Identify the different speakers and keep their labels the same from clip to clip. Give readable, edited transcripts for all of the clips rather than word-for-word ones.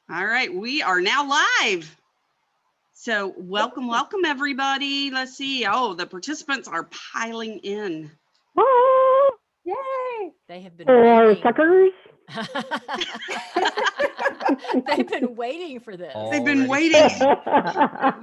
Speaker 1: All right, we are now live. So welcome everybody. Let's see. Oh, the participants are piling in.
Speaker 2: Oh,
Speaker 3: Yay!
Speaker 4: They have been
Speaker 2: or suckers.
Speaker 4: They've been waiting for this.
Speaker 1: They've been
Speaker 5: Already
Speaker 1: waiting.
Speaker 5: started.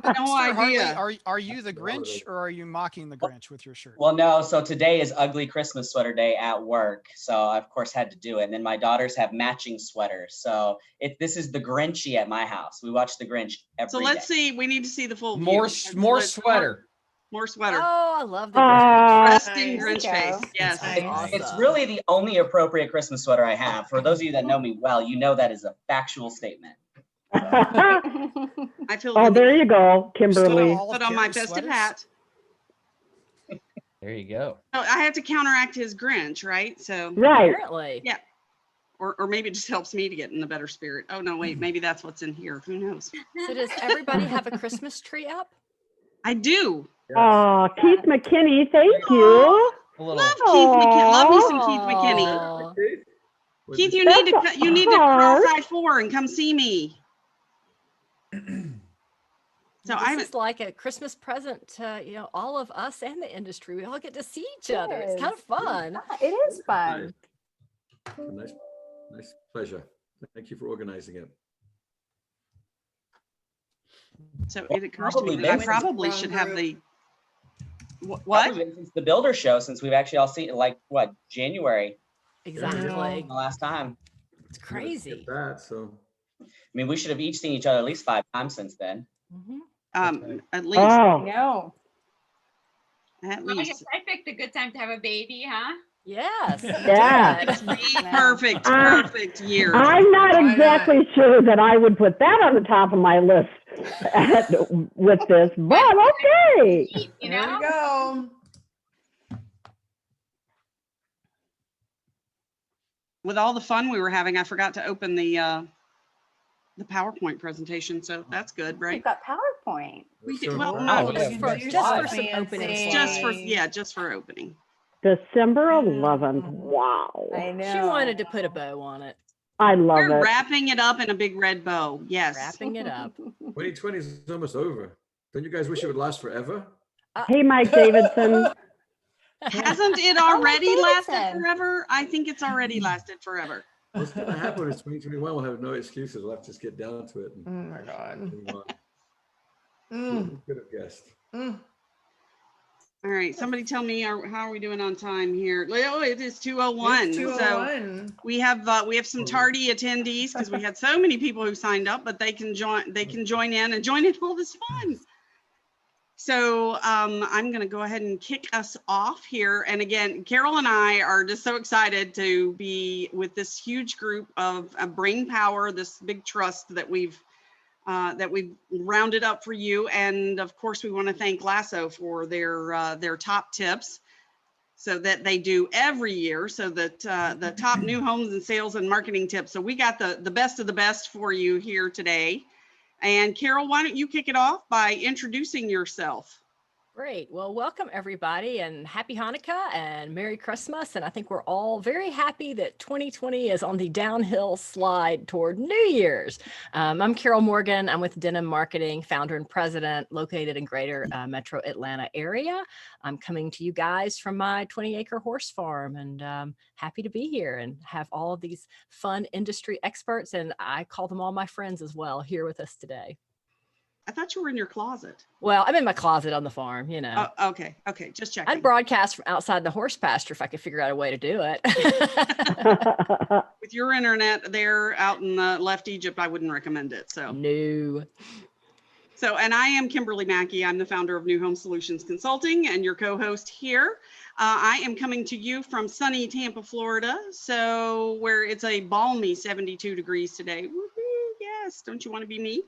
Speaker 1: No
Speaker 6: Mr. Hartley,
Speaker 1: idea.
Speaker 6: are you the Grinch or are you mocking the Grinch with your shirt?
Speaker 5: Well, no. So today is ugly Christmas sweater day at work. So I, of course, had to do it. And then my daughters have matching sweaters. So this is the Grinchy at my house. We watch the Grinch every
Speaker 1: So let's see. We need to see the full
Speaker 7: More
Speaker 1: view.
Speaker 7: more
Speaker 1: Let's-
Speaker 7: sweater.
Speaker 1: More sweater.
Speaker 4: Oh, I love the Grinch.
Speaker 1: Resting
Speaker 3: nice.
Speaker 1: Grinch
Speaker 3: There you
Speaker 1: face.
Speaker 3: go.
Speaker 1: Yes.
Speaker 4: That's
Speaker 3: Nice.
Speaker 5: It's
Speaker 4: awesome.
Speaker 5: really the only appropriate Christmas sweater I have. For those of you that know me well, you know that is a factual statement.
Speaker 1: I feel
Speaker 2: Oh,
Speaker 1: really
Speaker 2: there you go,
Speaker 6: You still have
Speaker 2: Kimberly.
Speaker 6: all of
Speaker 1: put on my
Speaker 6: Carrie's
Speaker 1: festive
Speaker 6: sweaters?
Speaker 1: hat.
Speaker 7: There you go.
Speaker 1: Oh, I have to counteract his Grinch, right? So,
Speaker 2: Right.
Speaker 4: Apparently.
Speaker 1: yeah. Or maybe it just helps me to get in the better spirit. Oh, no, wait, maybe that's what's in here. Who knows?
Speaker 4: So does everybody have a Christmas tree up?
Speaker 1: I do.
Speaker 2: Oh, Keith McKinney, thank you.
Speaker 7: A little.
Speaker 1: Love Keith McKinney. Love me some Keith McKinney.
Speaker 4: Aw.
Speaker 1: Keith, you need to cross I-4 and come see me. So
Speaker 4: This
Speaker 1: I'm
Speaker 4: is like a Christmas present to all of us and the industry. We all get to see each other. It's kind of fun.
Speaker 3: It is fun.
Speaker 8: Nice pleasure. Thank you for organizing it.
Speaker 1: so it occurs to me that I probably should have the what?
Speaker 5: Probably been since the Builder Show, since we've actually all seen it, like what, January,
Speaker 4: Exactly.
Speaker 5: the last time.
Speaker 4: It's crazy.
Speaker 8: That so.
Speaker 5: I mean, we should have each seen each other at least 5 times since then.
Speaker 4: Mhm.
Speaker 1: At least.
Speaker 2: Oh,
Speaker 3: No.
Speaker 1: At
Speaker 9: Well, I
Speaker 1: least.
Speaker 9: guess I picked a good time to have a baby, huh?
Speaker 4: Yes.
Speaker 2: Yeah.
Speaker 1: Perfect,
Speaker 2: Ah.
Speaker 1: perfect year.
Speaker 2: I'm not exactly sure that I would put that on the top of my list with this, but okay.
Speaker 9: You
Speaker 3: There
Speaker 9: know?
Speaker 3: we go.
Speaker 1: With all the fun we were having, I forgot to open the PowerPoint presentation, so that's good,
Speaker 3: We've
Speaker 1: right?
Speaker 3: got PowerPoint.
Speaker 1: We did,
Speaker 8: So-
Speaker 1: well,
Speaker 7: Oh,
Speaker 1: no,
Speaker 7: yeah.
Speaker 4: Just for some opening
Speaker 3: Fancy.
Speaker 4: slides.
Speaker 1: just for opening.
Speaker 2: December 11th. Wow.
Speaker 3: I know.
Speaker 4: She wanted to put a bow on it,
Speaker 2: I love
Speaker 1: We're
Speaker 2: it.
Speaker 1: wrapping it up in a big red bow. Yes.
Speaker 4: wrapping it up.
Speaker 8: 2020 is almost over. Don't you guys wish it would last forever?
Speaker 2: Hey, Mike Davidson.
Speaker 1: Hasn't it
Speaker 3: Oh,
Speaker 1: already
Speaker 3: Davidson.
Speaker 1: lasted forever? I think it's already lasted forever.
Speaker 8: What's going to happen in 2021? We'll have no excuses. We'll have to just get down to it.
Speaker 3: Oh my God.
Speaker 8: Move on.
Speaker 3: Mm.
Speaker 8: Could have guessed.
Speaker 3: Mm.
Speaker 1: All right, somebody tell me how are we doing on time here? Oh, it is 2:01.
Speaker 3: It's
Speaker 1: So
Speaker 3: 2:01.
Speaker 1: we have some tardy attendees because we had so many people who signed up, but they can join in and join in all this fun. So I'm going to go ahead and kick us off here. And again, Carol and I are just so excited to be with this huge group of brain power, this big trust that we've rounded up for you. And of course, we want to thank Lasso for their top tips, so that they do every year, so that the top new homes and sales and marketing tips. So we got the best of the best for you here today. And Carol, why don't you kick it off by introducing yourself?
Speaker 4: Great. Well, welcome everybody and happy Hanukkah and Merry Christmas. And I think we're all very happy that 2020 is on the downhill slide toward New Year's. I'm Carol Morgan. I'm with Denim Marketing, founder and president, located in greater metro Atlanta area. I'm coming to you guys from my 20-acre horse farm, and happy to be here and have all of these fun industry experts, and I call them all my friends as well, here with us today.
Speaker 1: I thought you were in your closet.
Speaker 4: Well, I'm in my closet on the farm, you know.
Speaker 1: Oh, okay, just checking.
Speaker 4: I'd broadcast from outside the horse pasture if I could figure out a way to do it.
Speaker 1: With your internet there out in left Egypt, I wouldn't recommend it. So
Speaker 4: No.
Speaker 1: So, and I am Kimberly Mackey. I'm the founder of New Home Solutions Consulting and your co-host here. I am coming to you from sunny Tampa, Florida. So where it's a balmy 72 degrees today. Woohoo, yes, don't you want to be me?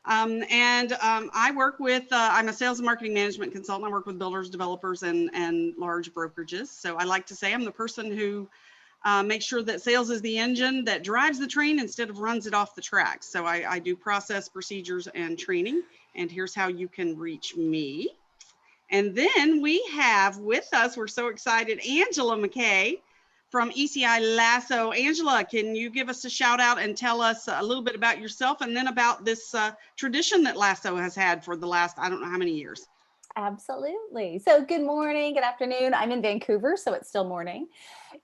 Speaker 1: I work with, I'm a sales and marketing management consultant. I work with builders, developers, and large brokerages. So I like to say I'm the person who makes sure that sales is the engine that drives the train instead of runs it off the tracks. So I do process, procedures, and training. And here's how you can reach me. And then we have with us, we're so excited, Angela McKay, from ECI Lasso. Angela, can you give us a shout out and tell us a little bit about yourself and then about this tradition that Lasso has had for the last, I don't know how many years?
Speaker 3: Absolutely. So good morning, good afternoon. I'm in Vancouver, so it's still morning.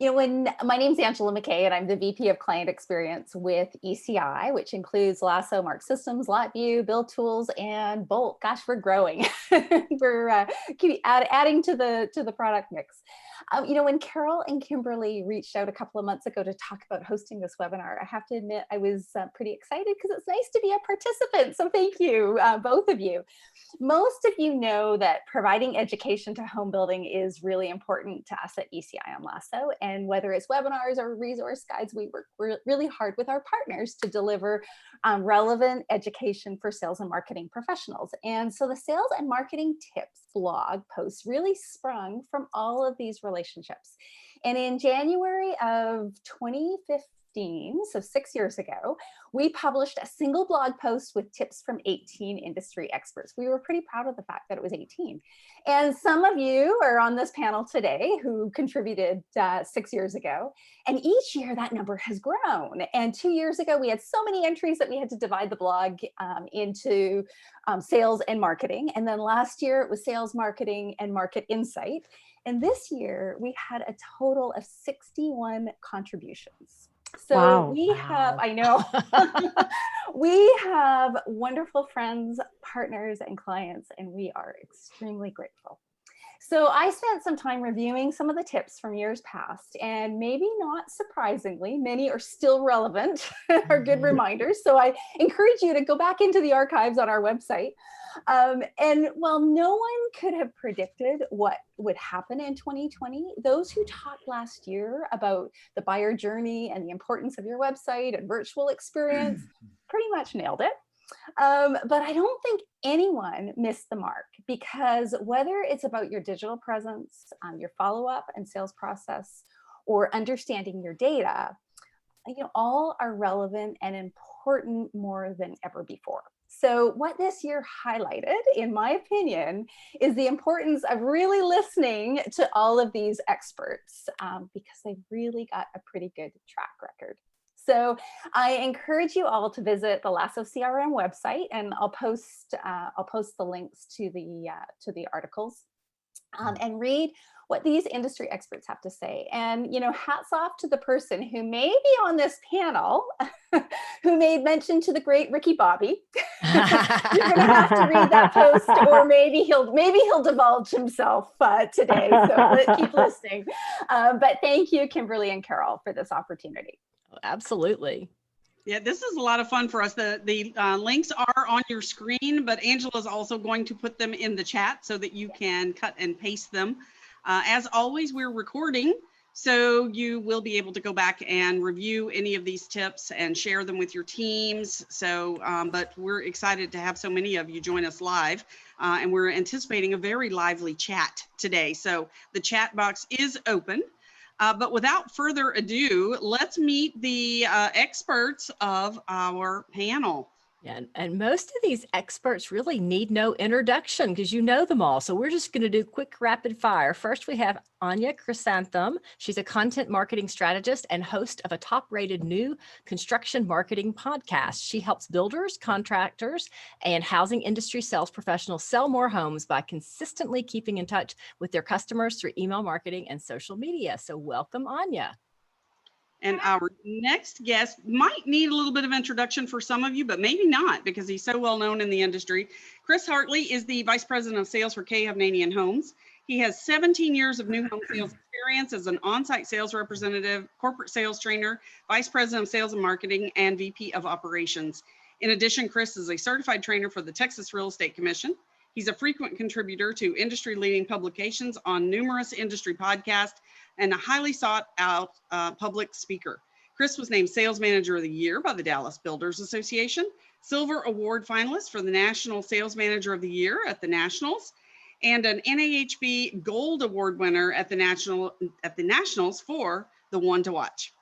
Speaker 3: My name's Angela McKay, and I'm the VP of Client Experience with ECI, which includes Lasso, Mark Systems, LotView, Build Tools, and Bolt. Gosh, we're growing. We're adding to the product mix. When Carol and Kimberly reached out a couple of months ago to talk about hosting this webinar, I have to admit I was pretty excited because it's nice to be a participant. So thank you, both of you. Most of you know that providing education to home building is really important to us at ECI on Lasso. And whether it's webinars or resource guides, we work really hard with our partners to deliver relevant education for sales and marketing professionals. And so the Sales and Marketing Tips blog post really sprung from all of these relationships. And in January of 2015, so 6 years ago, we published a single blog post with tips from 18 industry experts. We were pretty proud of the fact that it was 18. And some of you are on this panel today who contributed 6 years ago. And each year that number has grown. And 2 years ago, we had so many entries that we had to divide the blog into sales and marketing. And then last year it was sales, marketing, and market insight. And this year we had a total of 61 contributions. So
Speaker 2: Wow.
Speaker 3: we have, I know, we have wonderful friends, partners, and clients, and we are extremely grateful. So I spent some time reviewing some of the tips from years past, and maybe not surprisingly, many are still relevant, are good reminders. So I encourage you to go back into the archives on our website. And while no one could have predicted what would happen in 2020, those who talked last year about the buyer journey and the importance of your website and virtual experience pretty much nailed it. But I don't think anyone missed the mark, because whether it's about your digital presence, your follow-up and sales process, or understanding your data, all are relevant and important more than ever before. So what this year highlighted, in my opinion, is the importance of really listening to all of these experts, because they've really got a pretty good track record. So I encourage you all to visit the Lasso CRM website, and I'll post the links to the articles, and read what these industry experts have to say. And hats off to the person who may be on this panel who made mention to the great Ricky Bobby. You're gonna have to read that post, or maybe he'll divulge himself today. So let's keep listening. But thank you, Kimberly and Carol, for this opportunity.
Speaker 4: Absolutely.
Speaker 1: Yeah, this is a lot of fun for us. The links are on your screen, but Angela's also going to put them in the chat so that you can cut and paste them. As always, we're recording, so you will be able to go back and review any of these tips and share them with your teams. So, but we're excited to have so many of you join us live, and we're anticipating a very lively chat today. So the chat box is open. But without further ado, let's meet the experts of our panel.
Speaker 4: Yeah, and most of these experts really need no introduction because you know them all. So we're just going to do quick rapid fire. First, we have Anya Chrysanthum. She's a content marketing strategist and host of a top-rated new construction marketing podcast. She helps builders, contractors, and housing industry sales professionals sell more homes by consistently keeping in touch with their customers through email marketing and social media. So welcome, Anya.
Speaker 1: And our next guest might need a little bit of introduction for some of you, but maybe not, because he's so well known in the industry. Chris Hartley is the Vice President of Sales for K. Hovnanian Homes. He has 17 years of new home sales experience as an on-site sales representative, corporate sales trainer, Vice President of Sales and Marketing, and VP of Operations. In addition, Chris is a certified trainer for the Texas Real Estate Commission. He's a frequent contributor to industry-leading publications on numerous industry podcasts and a highly sought-out public speaker. Chris was named Sales Manager of the Year by the Dallas Builders Association, Silver Award finalist for the National Sales Manager of the Year at the Nationals, and an NAHB Gold Award winner at the Nationals for the One to Watch.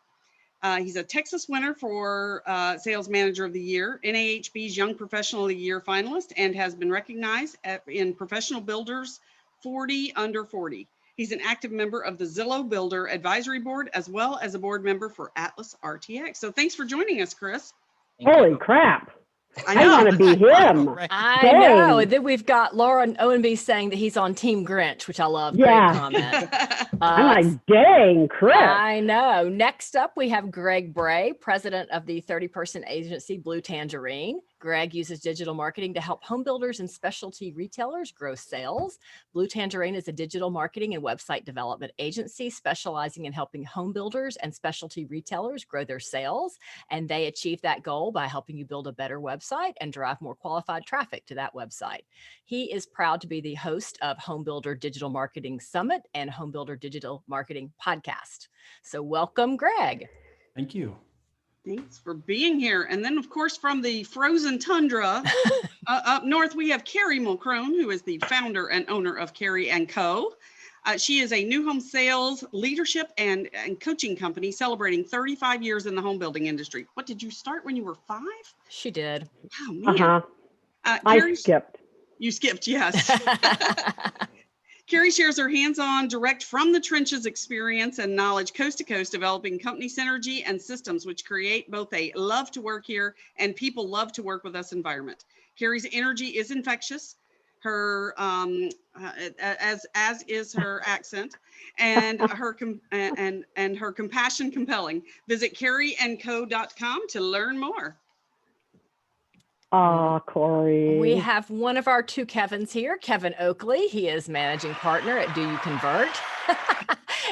Speaker 1: He's a Texas winner for Sales Manager of the Year, NAHB's Young Professional of the Year finalist, and has been recognized in Professional Builders 40 Under 40. He's an active member of the Zillow Builder Advisory Board, as well as a board member for Atlas RTX. So thanks for joining us, Chris.
Speaker 2: Holy crap.
Speaker 1: I
Speaker 2: I
Speaker 1: know.
Speaker 2: want to be him.
Speaker 6: Right.
Speaker 4: I know.
Speaker 2: Dang.
Speaker 4: And then we've got Laura Owenby saying that he's on Team Grinch, which I love.
Speaker 2: Yeah.
Speaker 4: Great comment.
Speaker 2: I'm like, dang, Chris.
Speaker 4: I know. Next up, we have Greg Bray, president of the 30-person agency Blue Tangerine. Greg uses digital marketing to help home builders and specialty retailers grow sales. Blue Tangerine is a digital marketing and website development agency specializing in helping home builders and specialty retailers grow their sales. And they achieve that goal by helping you build a better website and drive more qualified traffic to that website. He is proud to be the host of Home Builder Digital Marketing Summit and Home Builder Digital Marketing Podcast. So welcome, Greg.
Speaker 7: Thank you.
Speaker 1: Thanks for being here. And then, of course, from the frozen tundra up north, we have Carrie Mulcrone, who is the founder and owner of Carrie & Co. She is a new home sales, leadership, and coaching company celebrating 35 years in the home building industry. What, did you start when you were 5?
Speaker 4: She did.
Speaker 1: Oh, man.
Speaker 2: I
Speaker 1: Carrie,
Speaker 2: skipped.
Speaker 1: You skipped, yes. Carrie shares her hands-on, direct from the trenches experience and knowledge coast to coast, developing company synergy and systems which create both a love to work here and people love to work with us environment. Carrie's energy is infectious, her as is her accent, and her and her compassion compelling. Visit carrieandco.com to learn more.
Speaker 2: Oh, Corey.
Speaker 4: We have one of our 2 Kevins here, Kevin Oakley. He is managing partner at Do You Convert?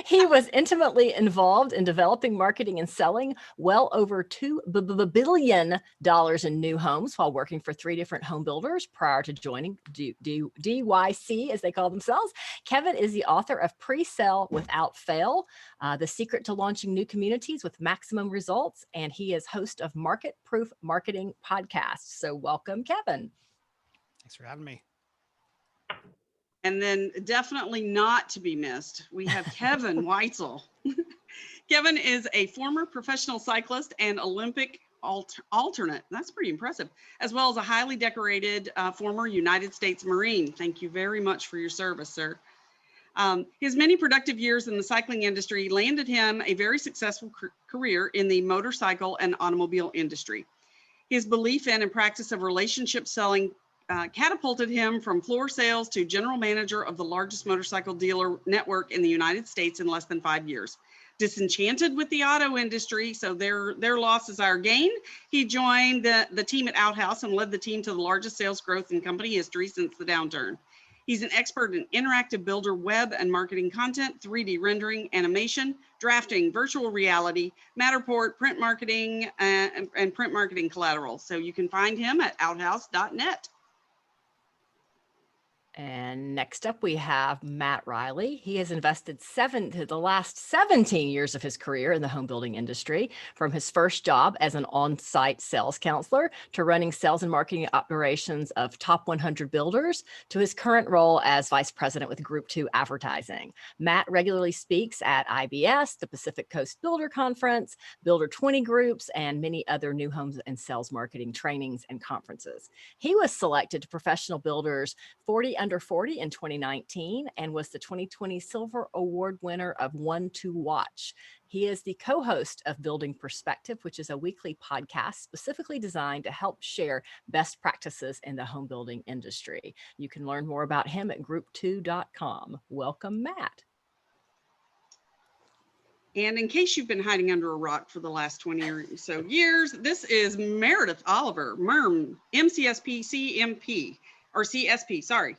Speaker 4: He was intimately involved in developing, marketing, and selling well over $2 billion in new homes while working for 3 different home builders prior to joining DYC, as they call themselves. Kevin is the author of Pre-Sell Without Fail, The Secret to Launching New Communities with Maximum Results, and he is host of Market Proof Marketing Podcast. So welcome, Kevin.
Speaker 6: Thanks for having me.
Speaker 1: And then definitely not to be missed, we have Kevin Weitzel. Kevin is a former professional cyclist and Olympic alternate. That's pretty impressive, as well as a highly decorated former United States Marine. Thank you very much for your service, sir. His many productive years in the cycling industry landed him a very successful career in the motorcycle and automobile industry. His belief in and practice of relationship selling catapulted him from floor sales to general manager of the largest motorcycle dealer network in the United States in less than 5 years. Disenchanted with the auto industry, so their loss is our gain, he joined the team at Outhouse and led the team to the largest sales growth in company history since the downturn. He's an expert in interactive builder web and marketing content, 3D rendering, animation, drafting, virtual reality, Matterport, print marketing, and print marketing collateral. So you can find him at outhouse.net.
Speaker 4: And next up, we have Matt Riley. He has invested the last 17 years of his career in the home building industry, from his first job as an on-site sales counselor to running sales and marketing operations of top 100 builders to his current role as vice president with Group 2 Advertising. Matt regularly speaks at IBS, the Pacific Coast Builder Conference, Builder 20 groups, and many other new homes and sales marketing trainings and conferences. He was selected to Professional Builders 40 Under 40 in 2019 and was the 2020 Silver Award winner of One to Watch. He is the co-host of Building Perspective, which is a weekly podcast specifically designed to help share best practices in the home building industry. You can learn more about him at group2.com. Welcome, Matt.
Speaker 1: And in case you've been hiding under a rock for the last 20 or so years, this is Meredith Oliver, MERM, MCSP, CMP, or CSP, sorry.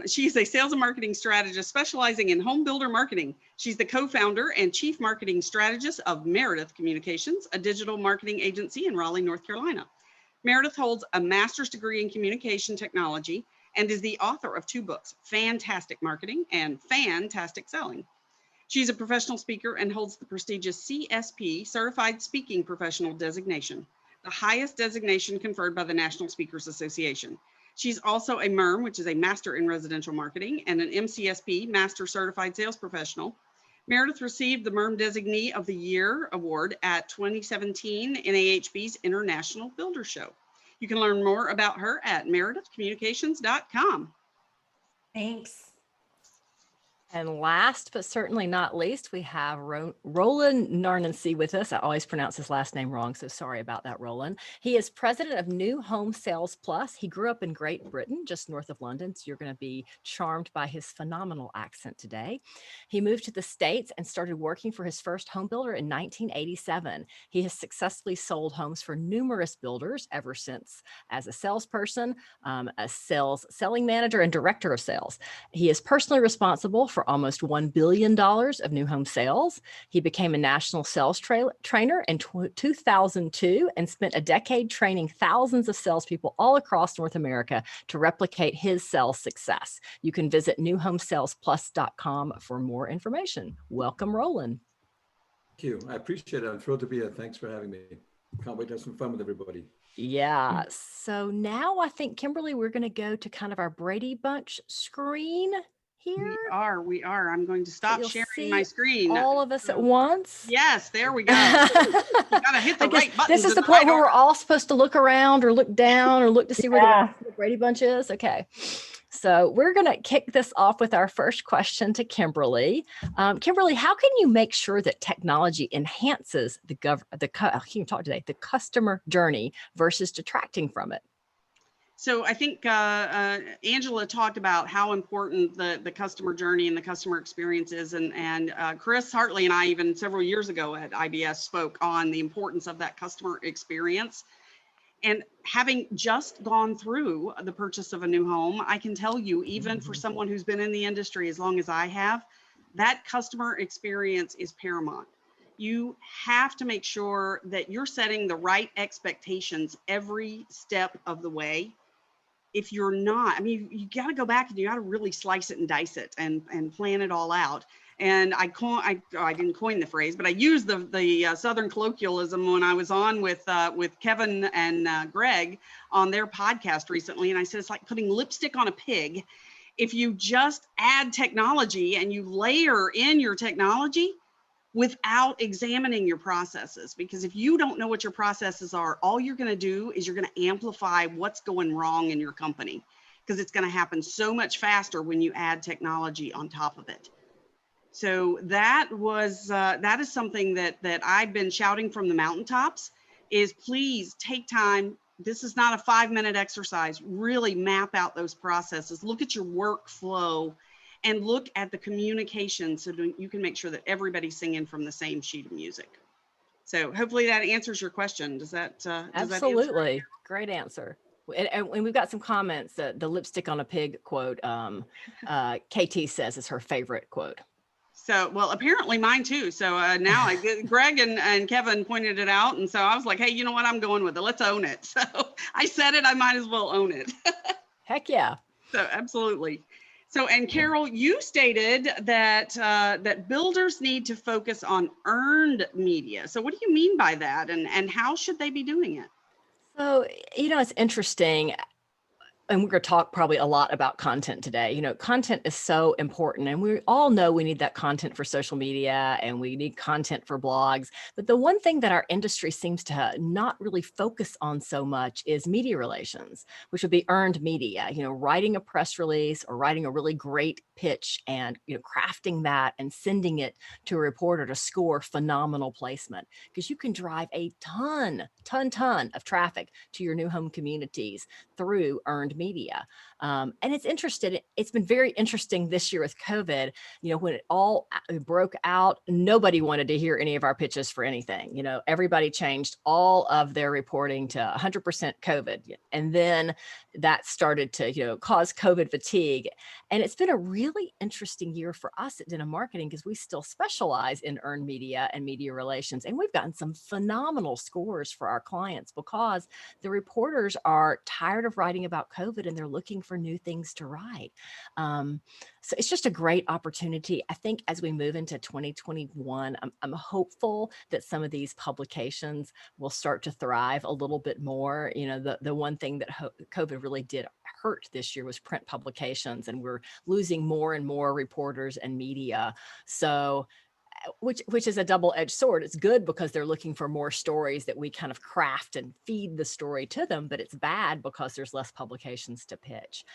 Speaker 1: She's a sales and marketing strategist specializing in home builder marketing. She's the co-founder and chief marketing strategist of Meredith Communications, a digital marketing agency in Raleigh, North Carolina. Meredith holds a master's degree in communication technology and is the author of 2 books, Fantastic Marketing and Fantastic Selling. She's a professional speaker and holds the prestigious CSP, Certified Speaking Professional designation, the highest designation conferred by the National Speakers Association. She's also a MERM, which is a Master in Residential Marketing, and an MCSP, Master Certified Sales Professional. Meredith received the MERM Designee of the Year award at 2017 NAHB's International Builder Show. You can learn more about her at meredithcommunications.com.
Speaker 3: Thanks.
Speaker 4: And last but certainly not least, we have Roland Narnancy with us. I always pronounce his last name wrong, so sorry about that, Roland. He is president of New Home Sales Plus. He grew up in Great Britain, just north of London, so you're going to be charmed by his phenomenal accent today. He moved to the States and started working for his first home builder in 1987. He has successfully sold homes for numerous builders ever since as a salesperson, a selling manager, and director of sales. He is personally responsible for almost $1 billion of new home sales. He became a national sales trainer in 2002 and spent a decade training thousands of salespeople all across North America to replicate his sales success. You can visit newhomesalesplus.com for more information. Welcome, Roland.
Speaker 8: Thank you. I appreciate it. I'm thrilled to be here. Thanks for having me. Can't wait to have some fun with everybody.
Speaker 4: Yeah. So now I think, Kimberly, we're going to go to kind of our Brady Bunch screen here.
Speaker 1: We are. I'm going to stop
Speaker 4: you'll
Speaker 1: sharing my screen.
Speaker 4: All of us at once.
Speaker 1: Yes, there we go. You gotta hit the right buttons.
Speaker 4: This is the point where we're all supposed to look around or look down or look to see where the Brady Bunch is. Okay. So we're going to kick this off with our first question to Kimberly. Kimberly, how can you make sure that technology enhances the customer journey versus detracting from it?
Speaker 1: So I think Angela talked about how important the customer journey and the customer experience is, and Chris Hartley and I, even several years ago at IBS, spoke on the importance of that customer experience. And having just gone through the purchase of a new home, I can tell you, even for someone who's been in the industry as long as I have, that customer experience is paramount. You have to make sure that you're setting the right expectations every step of the way. If you're not, I mean, you got to go back and you got to really slice it and dice it and plan it all out. And I didn't coin the phrase, but I used the Southern colloquialism when I was on with Kevin and Greg on their podcast recently. And I said, it's like putting lipstick on a pig. If you just add technology and you layer in your technology without examining your processes, because if you don't know what your processes are, all you're going to do is you're going to amplify what's going wrong in your company, because it's going to happen so much faster when you add technology on top of it. So that is something that I've been shouting from the mountaintops, is please take time. This is not a 5-minute exercise. Really map out those processes. Look at your workflow and look at the communication so that you can make sure that everybody's singing from the same sheet of music. So hopefully that answers your question. Does that
Speaker 4: absolutely. Great answer. And we've got some comments. The lipstick on a pig quote, KT says is her favorite quote.
Speaker 1: So, well, apparently mine too. So now Greg and Kevin pointed it out. And so I was like, hey, you know what? I'm going with it. Let's own it. So I said it, I might as well own it.
Speaker 4: Heck yeah.
Speaker 1: So absolutely. So, and Carol, you stated that that builders need to focus on earned media. So what do you mean by that? And how should they be doing it?
Speaker 4: So, it's interesting. And we're going to talk probably a lot about content today. Content is so important, and we all know we need that content for social media and we need content for blogs. But the one thing that our industry seems to not really focus on so much is media relations, which would be earned media, writing a press release or writing a really great pitch and, crafting that and sending it to a reporter to score phenomenal placement, because you can drive a ton of traffic to your new home communities through earned media. And it's been very interesting this year with COVID. When it all broke out, nobody wanted to hear any of our pitches for anything. Everybody changed all of their reporting to 100% COVID. And then that started to, cause COVID fatigue. And it's been a really interesting year for us at Denim Marketing, because we still specialize in earned media and media relations. And we've gotten some phenomenal scores for our clients because the reporters are tired of writing about COVID and they're looking for new things to write. So it's just a great opportunity. I think as we move into 2021, I'm hopeful that some of these publications will start to thrive a little bit more. The one thing that COVID really did hurt this year was print publications, and we're losing more and more reporters and media. So which is a double-edged sword. It's good because they're looking for more stories that we kind of craft and feed the story to them, but it's bad because there's less publications to pitch.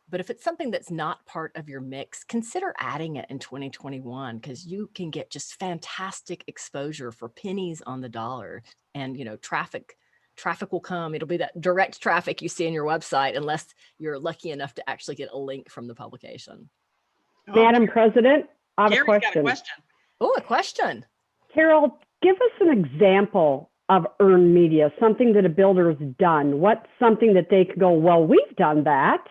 Speaker 4: But if it's something that's not part of your mix, consider adding it in 2021, because you can get just fantastic exposure for pennies on the dollar. And, traffic will come. It'll be that direct traffic you see on your website, unless you're lucky enough to actually get a link from the publication.
Speaker 2: Madam President, I have a
Speaker 1: Gary's got a
Speaker 2: question.
Speaker 1: question.
Speaker 4: Oh, a question.
Speaker 2: Carol, give us an example of earned media, something that a builder has done. What's something that they could go, well, we've done that.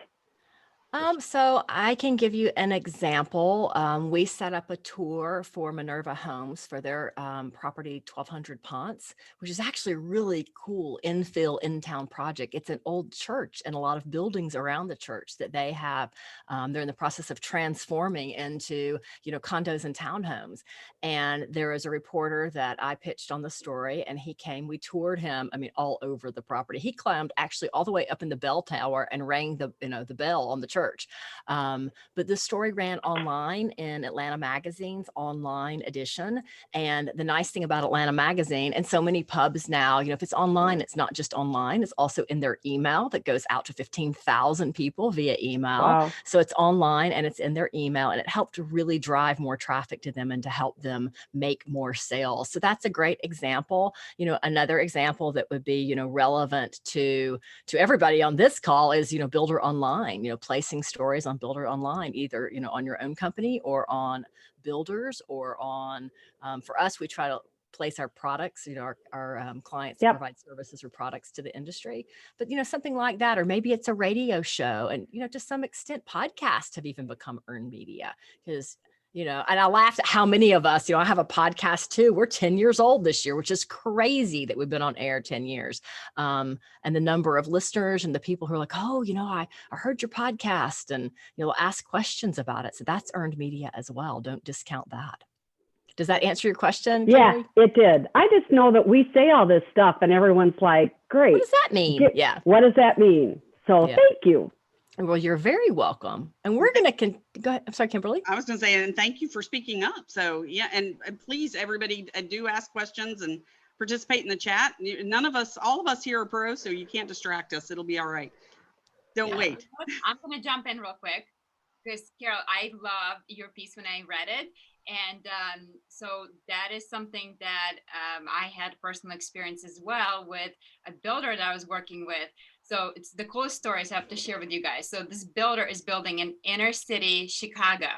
Speaker 4: So I can give you an example. We set up a tour for Minerva Homes for their property 1200 Ponce, which is actually a really cool infill in-town project. It's an old church and a lot of buildings around the church that they have. They're in the process of transforming into, condos and townhomes. And there is a reporter that I pitched on the story, and he came. We toured him. All over the property. He climbed actually all the way up in the bell tower and rang the bell on the church. But this story ran online in Atlanta Magazine's online edition. And the nice thing about Atlanta Magazine, and so many pubs now, if it's online, it's not just online, it's also in their email that goes out to 15,000 people via email.
Speaker 2: Wow.
Speaker 4: So it's online and it's in their email, and it helped to really drive more traffic to them and to help them make more sales. So that's a great example. Another example that would be, relevant to everybody on this call is, Builder Online, placing stories on Builder Online, either, on your own company or on builders or on, for us, we try to place our products, our clients
Speaker 2: Yep.
Speaker 4: provide services or products to the industry, but, something like that, or maybe it's a radio show, and, to some extent, podcasts have even become earned media, because and I laughed at how many of us, I have a podcast too. We're 10 years old this year, which is crazy that we've been on air 10 years. And the number of listeners and the people who are like, oh, I heard your podcast, and, ask questions about it. So that's earned media as well. Don't discount that. Does that answer your question?
Speaker 2: Yeah,
Speaker 4: Kimberly?
Speaker 2: it did. I just know that we say all this stuff and everyone's like, great.
Speaker 4: What does that mean? Yeah.
Speaker 2: What does that mean? So
Speaker 4: Yeah.
Speaker 2: thank you.
Speaker 4: Well, you're very welcome. And we're going to go ahead. I'm sorry, Kimberly.
Speaker 1: I was going to say, and thank you for speaking up. So yeah, and please, everybody, do ask questions and participate in the chat. All of us here are pros, so you can't distract us. It'll be all right. Don't wait.
Speaker 9: I'm going to jump in real quick because, Carol, I loved your piece when I read it. And so that is something that I had personal experience as well with a builder that I was working with. So it's the coolest stories I have to share with you guys. So this builder is building in inner city Chicago.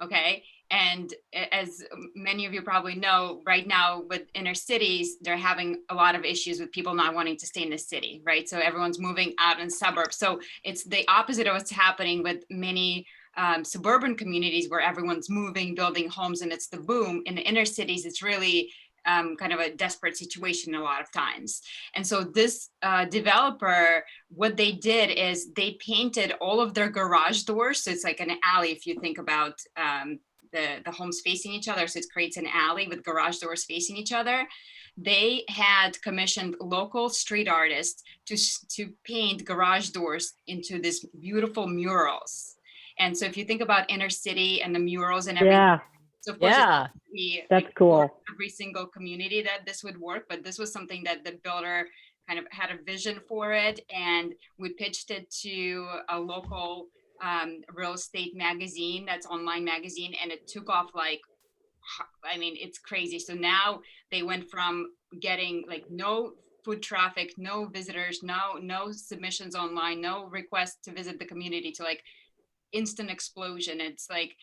Speaker 9: Okay. And as many of you probably know, right now with inner cities, they're having a lot of issues with people not wanting to stay in the city, right? So everyone's moving out in suburbs. So it's the opposite of what's happening with many suburban communities where everyone's moving, building homes, and it's the boom. In the inner cities, it's really kind of a desperate situation a lot of times. And so this developer, what they did is they painted all of their garage doors. So it's like an alley if you think about the homes facing each other. So it creates an alley with garage doors facing each other. They had commissioned local street artists to paint garage doors into this beautiful murals. And so if you think about inner city and the murals and everything,
Speaker 2: Yeah.
Speaker 9: so of course
Speaker 2: That's cool.
Speaker 9: Every single community that this would work, but this was something that the builder kind of had a vision for it, and we pitched it to a local real estate magazine, that's online magazine, and it took off like, I mean, it's crazy. So now they went from getting like no foot traffic, no visitors, no submissions online, no requests to visit the community, to like instant explosion. It's like,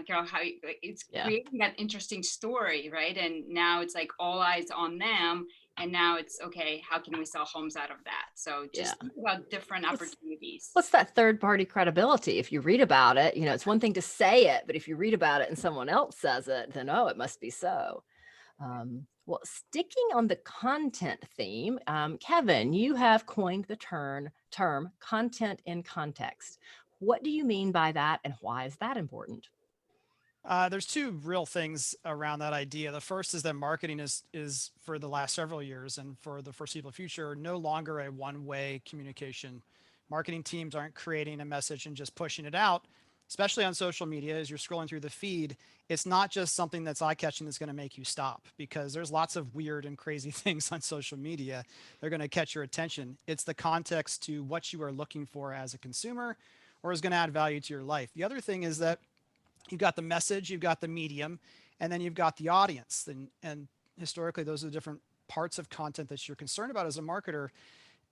Speaker 9: Carol, how it's creating that interesting story, right? And now it's like all eyes on them. And now it's, okay, how can we sell homes out of that? So just think about different opportunities.
Speaker 4: What's that third party credibility? If you read about it, it's one thing to say it, but if you read about it and someone else says it, then, oh, it must be so. Well, sticking on the content theme, Kevin, you have coined the term content in context. What do you mean by that, and why is that important?
Speaker 6: There's two real things around that idea. The first is that marketing is for the last several years and for the foreseeable future, no longer a one-way communication. Marketing teams aren't creating a message and just pushing it out. especially on social media, as you're scrolling through the feed, it's not just something that's eye-catching that's going to make you stop, because there's lots of weird and crazy things on social media. They're going to catch your attention. It's the context to what you are looking for as a consumer, or is going to add value to your life. The other thing is that you've got the message, you've got the medium, and then you've got the audience. And historically, those are the different parts of content that you're concerned about as a marketer.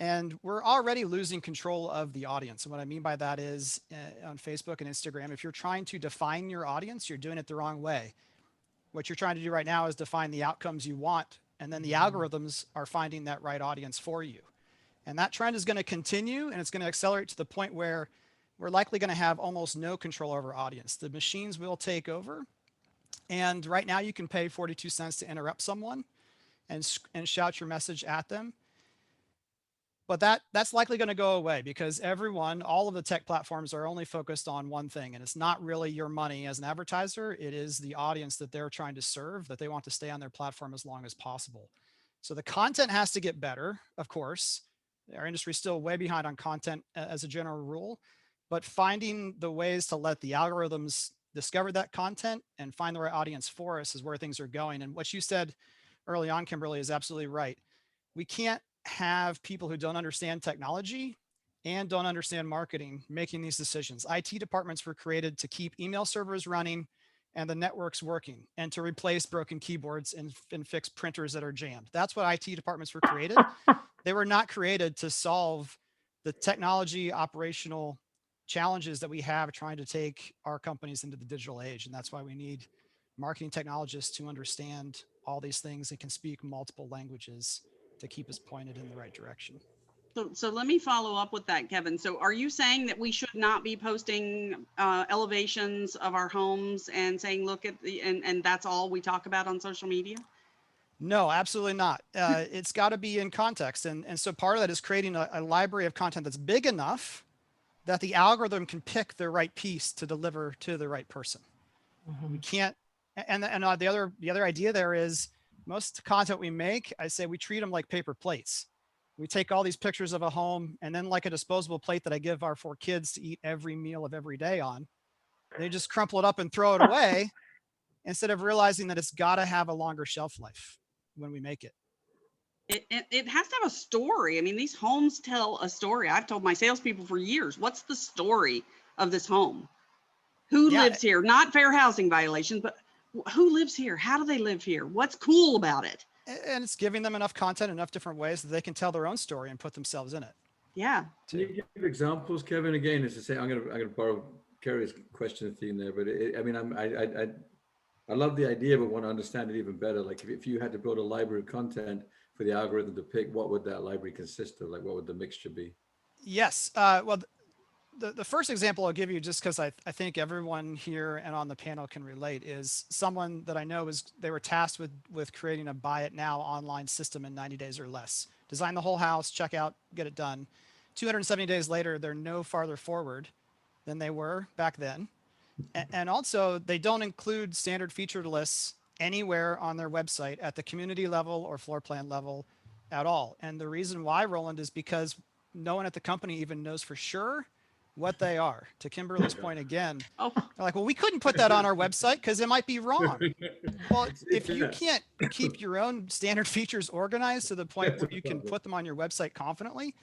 Speaker 6: And we're already losing control of the audience. And what I mean by that is on Facebook and Instagram, if you're trying to define your audience, you're doing it the wrong way. What you're trying to do right now is define the outcomes you want. And then the algorithms are finding that right audience for you. And that trend is going to continue, and it's going to accelerate to the point where we're likely going to have almost no control over audience. The machines will take over. And right now you can pay 42 cents to interrupt someone and shout your message at them. But that's likely going to go away, because all of the tech platforms are only focused on one thing, and it's not really your money as an advertiser. It is the audience that they're trying to serve, that they want to stay on their platform as long as possible. So the content has to get better, of course. Our industry is still way behind on content as a general rule, but finding the ways to let the algorithms discover that content and find the right audience for us is where things are going. And what you said early on, Kimberly, is absolutely right. We can't have people who don't understand technology and don't understand marketing making these decisions. IT departments were created to keep email servers running and the networks working, and to replace broken keyboards and fix printers that are jammed. That's what IT departments were created. They were not created to solve the technology operational challenges that we have trying to take our companies into the digital age. And that's why we need marketing technologists to understand all these things and can speak multiple languages to keep us pointed in the right direction.
Speaker 1: So let me follow up with that, Kevin. So are you saying that we should not be posting elevations of our homes and saying, look at and that's all we talk about on social media?
Speaker 6: No, absolutely not. It's got to be in context. And so part of that is creating a library of content that's big enough that the algorithm can pick the right piece to deliver to the right person. We can't, and the other idea there is, most content we make, I say we treat them like paper plates. We take all these pictures of a home, and then like a disposable plate that I give our 4 kids to eat every meal of every day on, they just crumple it up and throw it away instead of realizing that it's got to have a longer shelf life when we make it.
Speaker 1: It has to have a story. I mean, these homes tell a story. I've told my salespeople for years, what's the story of this home? Who lives here? Not fair housing violations, but who lives here? How do they live here? What's cool about it?
Speaker 6: And it's giving them enough content, enough different ways that they can tell their own story and put themselves in it.
Speaker 1: Yeah.
Speaker 8: Can you give examples, Kevin? Again, as to say, I'm gonna borrow Kerry's question theme there, but I love the idea, but want to understand it even better. Like if you had to build a library of content for the algorithm to pick, what would that library consist of? Like what would the mixture be?
Speaker 6: Yes. Well, the first example I'll give you, just because I think everyone here and on the panel can relate, is someone that I know they were tasked with creating a buy it now online system in 90 days or less. Design the whole house, check out, get it done. 270 days later, they're no farther forward than they were back then. And also, they don't include standard featured lists anywhere on their website at the community level or floor plan level at all. And the reason why, Roland, is because no one at the company even knows for sure what they are. To Kimberly's point again, they're like, well, we couldn't put that on our website because it might be wrong. Well, if you can't keep your own standard features organized to the point where you can put them on your website confidently,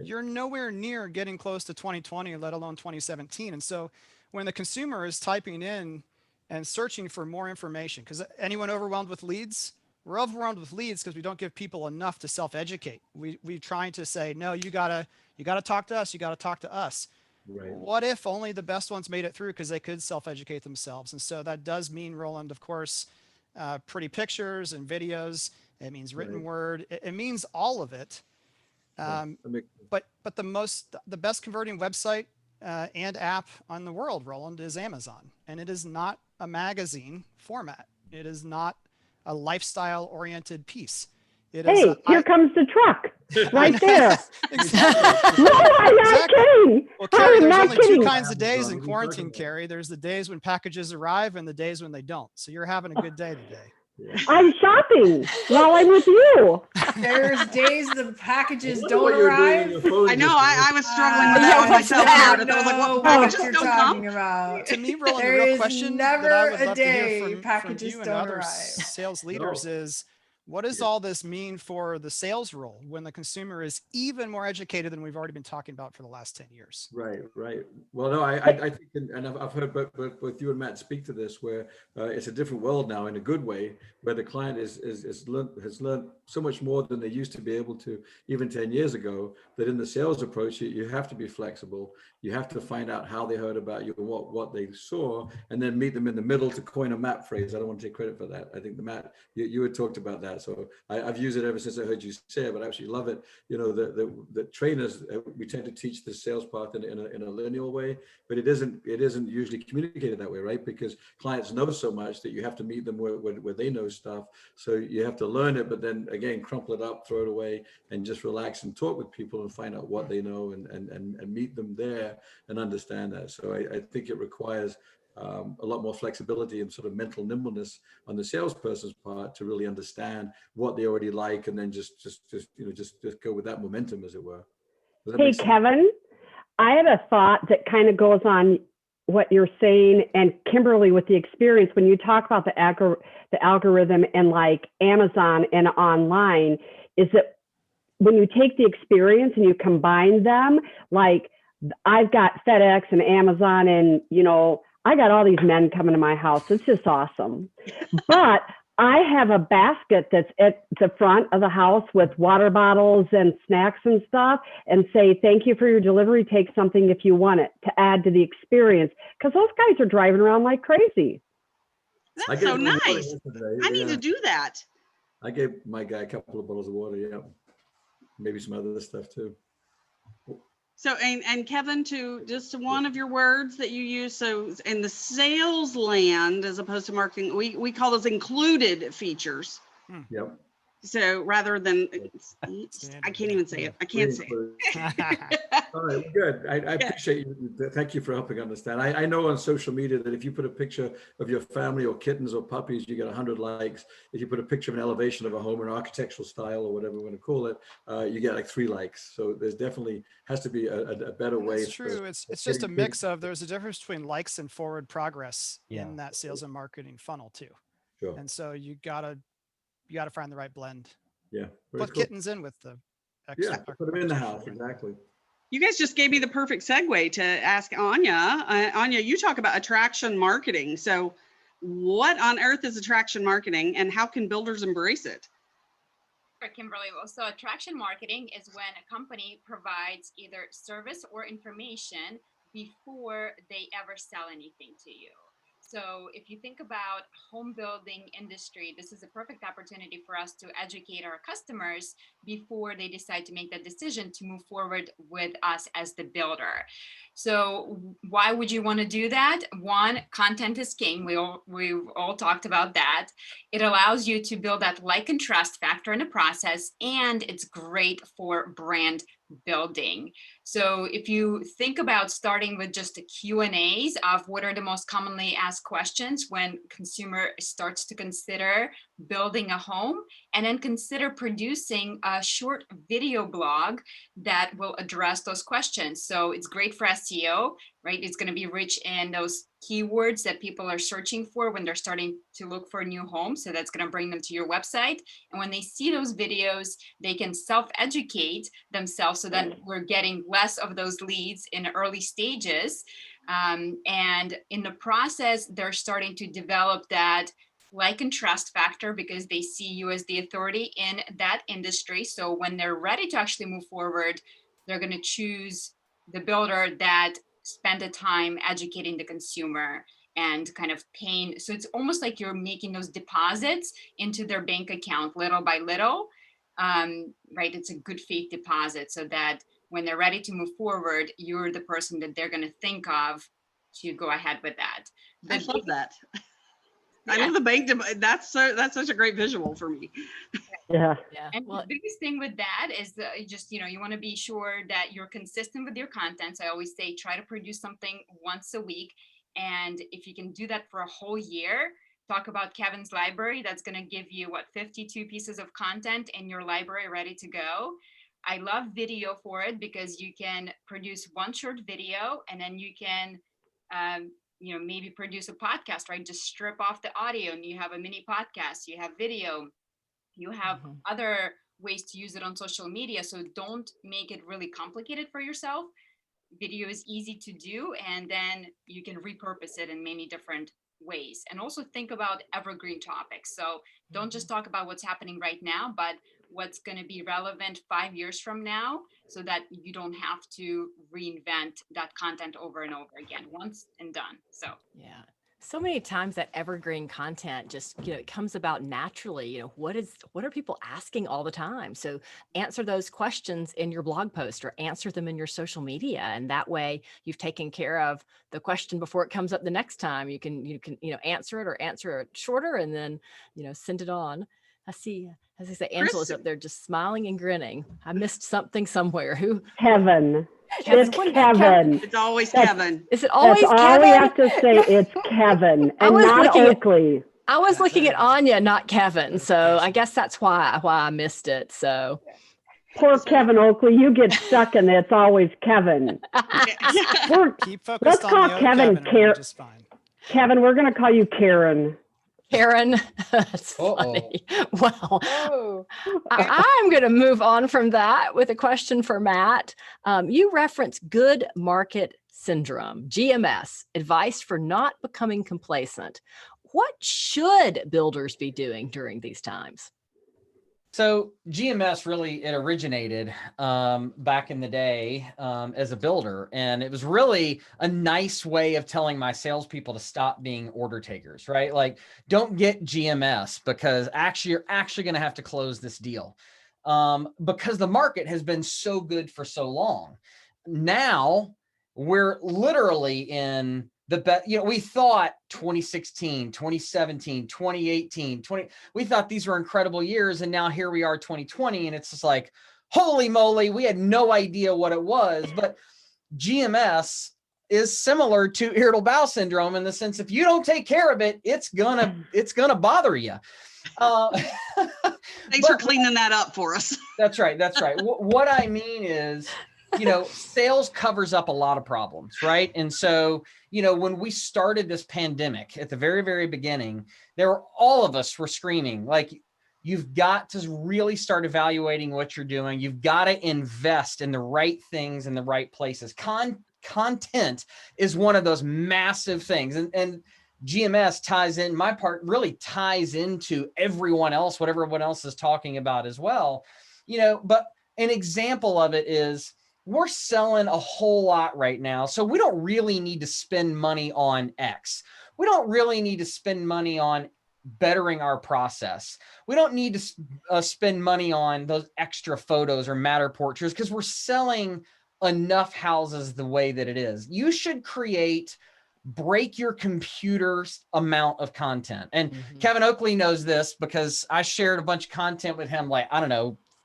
Speaker 6: you're nowhere near getting close to 2020, let alone 2017. And so when the consumer is typing in and searching for more information, because anyone overwhelmed with leads? We're overwhelmed with leads because we don't give people enough to self-educate. We're trying to say, no, you gotta talk to us. You gotta talk to us. Right. What if only the best ones made it through because they could self-educate themselves? And so that does mean, Roland, of course, pretty pictures and videos. It means written word. It means all of it. But the best converting website and app on the world, Roland, is Amazon. And it is not a magazine format. It is not a lifestyle-oriented piece.
Speaker 2: Here comes the truck right there.
Speaker 6: Exactly.
Speaker 2: No, I'm not kidding.
Speaker 6: Well, Carrie,
Speaker 2: I'm
Speaker 6: there's
Speaker 2: not
Speaker 6: only
Speaker 2: kidding.
Speaker 6: 2 kinds of days in quarantine, Carrie. There's the days when packages arrive and the days when they don't. So you're having a good day today.
Speaker 2: I'm shopping while I'm with you.
Speaker 7: There's days the packages don't
Speaker 8: what you were doing on
Speaker 7: arrive.
Speaker 8: your phone
Speaker 1: I know,
Speaker 8: just now.
Speaker 1: I was struggling with that one
Speaker 4: Yeah,
Speaker 1: myself.
Speaker 4: that?
Speaker 1: Meredith. I was like, what,
Speaker 7: Know
Speaker 1: packages
Speaker 7: what you're
Speaker 1: don't
Speaker 7: talking
Speaker 1: come?
Speaker 7: about.
Speaker 6: To me, Roland, the
Speaker 7: There
Speaker 6: real
Speaker 7: is
Speaker 6: question that I
Speaker 7: never
Speaker 6: would
Speaker 7: a
Speaker 6: love to hear
Speaker 7: day
Speaker 6: from
Speaker 7: packages
Speaker 6: you and
Speaker 7: don't
Speaker 6: other
Speaker 7: arrive.
Speaker 6: sales leaders
Speaker 8: No.
Speaker 6: is, what does
Speaker 8: Yeah.
Speaker 6: all this mean for the sales role when the consumer is even more educated than we've already been talking about for the last 10 years?
Speaker 8: Right, right. Well, no, I think, and I've heard both you and Matt speak to this, where it's a different world now in a good way, where the client has learned so much more than they used to be able to even 10 years ago, that in the sales approach, you have to be flexible. You have to find out how they heard about you and what they saw, and then meet them in the middle, to coin a Matt phrase. I don't want to take credit for that. I think the Matt, you had talked about that. So I've used it ever since I heard you say it, but I actually love it. You know, the trainers, we tend to teach the sales part in a linear way, but it isn't usually communicated that way, right? Because clients know so much that you have to meet them where they know stuff. So you have to learn it, but then again, crumple it up, throw it away, and just relax and talk with people and find out what they know, and meet them there and understand that. So I think it requires a lot more flexibility and sort of mental nimbleness on the salesperson's part to really understand what they already like, and then just go with that momentum, as it were. Does that
Speaker 2: Hey,
Speaker 8: make sense?
Speaker 2: Kevin, I have a thought that kind of goes on what you're saying, and Kimberly, with the experience, when you talk about the algorithm and like Amazon and online, is that when you take the experience and you combine them, like I've got FedEx and Amazon, and I got all these men coming to my house. It's just awesome. But I have a basket that's at the front of the house with water bottles and snacks and stuff, and say, thank you for your delivery. Take something if you want it, to add to the experience. Because those guys are driving around like crazy.
Speaker 1: That's so nice. I need
Speaker 8: Yeah.
Speaker 1: to do that.
Speaker 8: I gave my guy a couple of bottles of water. Yeah. Maybe some other stuff too.
Speaker 1: So, and Kevin, to just one of your words that you use, so in the sales land, as opposed to marketing, we call those included features.
Speaker 8: Yep.
Speaker 1: So rather than, I can't even say it. I can't say it.
Speaker 8: All right, well, good. I appreciate you. Thank you for helping understand. I know on social media that if you put a picture of your family or kittens or puppies, you get 100 likes. If you put a picture of an elevation of a home or an architectural style or whatever we're going to call it, you get like 3 likes. So there's definitely has to be a better way.
Speaker 6: It's true. It's just a mix of, there's a difference between likes and forward progress in that sales and marketing funnel too.
Speaker 8: Sure.
Speaker 6: And so you gotta find the right blend.
Speaker 8: Yeah.
Speaker 6: Put kittens in with the
Speaker 8: extra. Yeah, put them in the house. Exactly.
Speaker 1: You guys just gave me the perfect segue to ask Anya. Anya, you talk about attraction marketing. So what on earth is attraction marketing, and how can builders embrace it?
Speaker 9: Kimberly, well, so attraction marketing is when a company provides either service or information before they ever sell anything to you. So if you think about home building industry, this is a perfect opportunity for us to educate our customers before they decide to make that decision to move forward with us as the builder. So why would you want to do that? One, content is king. We've all talked about that. It allows you to build that like and trust factor in the process, and it's great for brand building. So if you think about starting with just the Q&As of what are the most commonly asked questions when consumer starts to consider building a home, and then consider producing a short video blog that will address those questions. So it's great for SEO, right? It's going to be rich in those keywords that people are searching for when they're starting to look for a new home. So that's going to bring them to your website. And when they see those videos, they can self-educate themselves, so that we're getting less of those leads in early stages. And in the process, they're starting to develop that like and trust factor because they see you as the authority in that industry. So when they're ready to actually move forward, they're going to choose the builder that spend the time educating the consumer and kind of paying. So it's almost like you're making those deposits into their bank account little by little, right? It's a good faith deposit, so that when they're ready to move forward, you're the person that they're going to think of to go ahead with that.
Speaker 1: I love that. I love the bank. That's such a great visual for me.
Speaker 2: Yeah.
Speaker 9: And the biggest thing with that is just, you want to be sure that you're consistent with your content. So I always say, try to produce something once a week. And if you can do that for a whole year, talk about Kevin's library. That's going to give you 52 pieces of content in your library ready to go. I love video for it because you can produce one short video and then you can, maybe produce a podcast, right? Just strip off the audio and you have a mini podcast, you have video, you have other ways to use it on social media. So don't make it really complicated for yourself. Video is easy to do, and then you can repurpose it in many different ways. And also think about evergreen topics. So don't just talk about what's happening right now, but what's going to be relevant 5 years from now, so that you don't have to reinvent that content over and over again, once and done. So
Speaker 4: yeah. So many times that evergreen content just, it comes about naturally. What are people asking all the time? So answer those questions in your blog post or answer them in your social media. And that way you've taken care of the question before it comes up the next time. You can answer it or answer it shorter and then, send it on. I see, as I say, Angela's up there just smiling and grinning. I missed something somewhere. Who?
Speaker 2: Kevin.
Speaker 4: Kevin.
Speaker 2: It's Kevin.
Speaker 1: It's always Kevin.
Speaker 4: Is it always
Speaker 2: That's
Speaker 4: Kevin?
Speaker 2: all we have to say. It's Kevin and not Oakley.
Speaker 4: I was looking at Anya, not Kevin. So I guess that's why I missed it. So
Speaker 2: poor Kevin Oakley, you get stuck in it's always Kevin.
Speaker 6: Keep focused
Speaker 2: Let's
Speaker 6: on
Speaker 2: call
Speaker 6: the
Speaker 2: Kevin
Speaker 6: Kevin, and we'll be just fine.
Speaker 2: Kevin, we're going to call you Karen.
Speaker 4: Karen, that's funny. Well, I'm going to move on from that with a question for Matt. You reference good market syndrome, GMS, advice for not becoming complacent. What should builders be doing during these times?
Speaker 10: So GMS really, it originated back in the day as a builder, and it was really a nice way of telling my salespeople to stop being order takers, right? Like, don't get GMS because you're actually going to have to close this deal because the market has been so good for so long. Now we're literally in we thought 2016, 2017, 2018, we thought these were incredible years. And now here we are 2020. And it's just like, holy moly, we had no idea what it was. But GMS is similar to irritable bowel syndrome in the sense, if you don't take care of it, it's gonna bother you.
Speaker 1: Thanks for cleaning that up for us.
Speaker 10: That's right. What I mean is, sales covers up a lot of problems, right? And so, when we started this pandemic at the very, very beginning, all of us were screaming, like, you've got to really start evaluating what you're doing. You've got to invest in the right things in the right places. Content is one of those massive things. And GMS ties in, my part really ties into everyone else, what everyone else is talking about as well. But an example of it is, we're selling a whole lot right now. So we don't really need to spend money on X. We don't really need to spend money on bettering our process. We don't need to spend money on those extra photos or Matterporters because we're selling enough houses the way that it is. You should break your computer's amount of content. And Kevin Oakley knows this because I shared a bunch of content with him,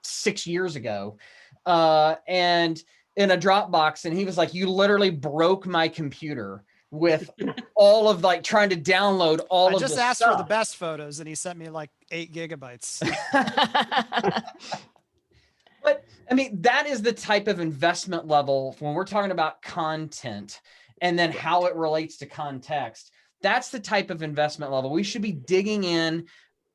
Speaker 10: 6 years ago. And in a Dropbox, and he was like, you literally broke my computer with all of trying to download all of the stuff. I just asked
Speaker 6: for the best photos and he sent me 8 gigabytes.
Speaker 10: But I mean, that is the type of investment level when we're talking about content and then how it relates to context. That's the type of investment level. We should be digging in,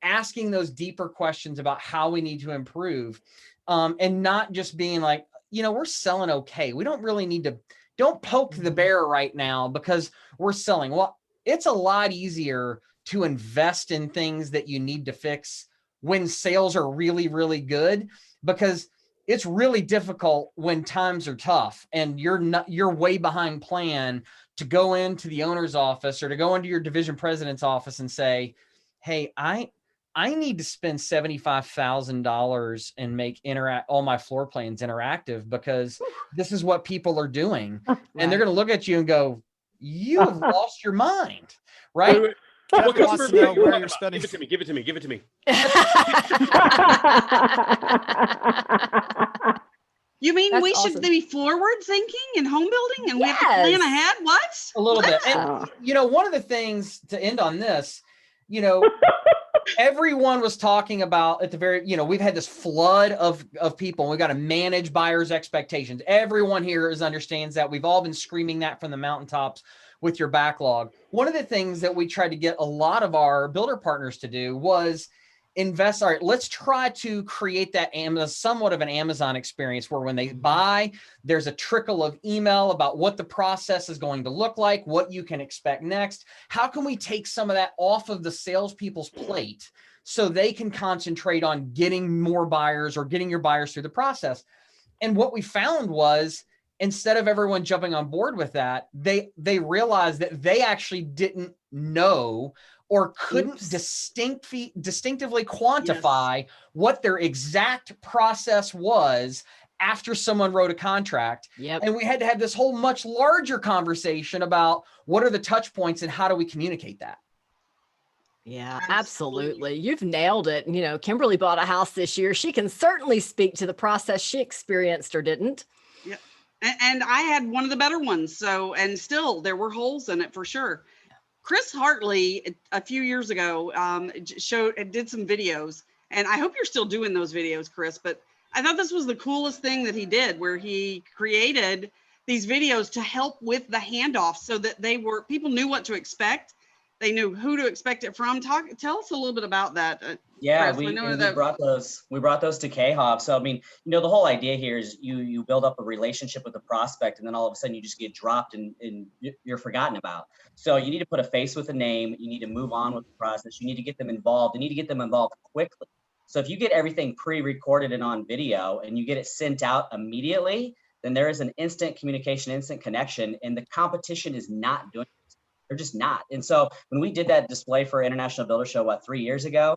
Speaker 10: asking those deeper questions about how we need to improve. And not just being like, we're selling okay. We don't really need to, don't poke the bear right now because we're selling. Well, it's a lot easier to invest in things that you need to fix when sales are really, really good, because it's really difficult when times are tough and you're way behind plan to go into the owner's office or to go into your division president's office and say, hey, I need to spend $75,000 and make all my floor plans interactive because this is what people are doing. Right. And they're going to look at you and go, you have lost your mind, right?
Speaker 11: Wait.
Speaker 6: What wants to know where you're spending.
Speaker 11: Give it to me.
Speaker 1: You mean
Speaker 4: That's
Speaker 1: we
Speaker 4: awesome.
Speaker 1: should be forward thinking in home building and we have to plan ahead? What?
Speaker 10: A little bit. And, one of the things to end on this, you know, everyone was talking about at the very, you know, we've had this flood of people, and we've got to manage buyers' expectations. Everyone here understands that. We've all been screaming that from the mountaintops with your backlog. One of the things that we tried to get a lot of our builder partners to do was invest. All right, let's try to create that somewhat of an Amazon experience where when they buy, there's a trickle of email about what the process is going to look like, what you can expect next. How can we take some of that off of the salespeople's plate so they can concentrate on getting more buyers or getting your buyers through the process? And what we found was, instead of everyone jumping on board with that, they realized that they actually didn't know or couldn't distinctively quantify what their exact process was after someone wrote a contract.
Speaker 4: Yep.
Speaker 10: And we had to have this whole much larger conversation about what are the touch points and how do we communicate that?
Speaker 4: Yeah, absolutely. You've nailed it. You know, Kimberly bought a house this year. She can certainly speak to the process she experienced or didn't.
Speaker 1: Yeah. And I had one of the better ones. So, and still there were holes in it for sure. Chris Hartley, a few years ago, did some videos, and I hope you're still doing those videos, Chris, but I thought this was the coolest thing that he did, where he created these videos to help with the handoff so that people knew what to expect. They knew who to expect it from. Tell us a little bit about that.
Speaker 5: Yeah,
Speaker 1: Chris.
Speaker 5: we brought those to K-Hog. So, I mean, you know, the whole idea here is you build up a relationship with the prospect, and then all of a sudden you just get dropped and you're forgotten about. So you need to put a face with a name. You need to move on with the process. You need to get them involved. You need to get them involved quickly. So if you get everything pre-recorded and on video and you get it sent out immediately, then there is an instant communication, instant connection, and the competition is not doing it. They're just not. And so when we did that display for International Builder Show, 3 years ago,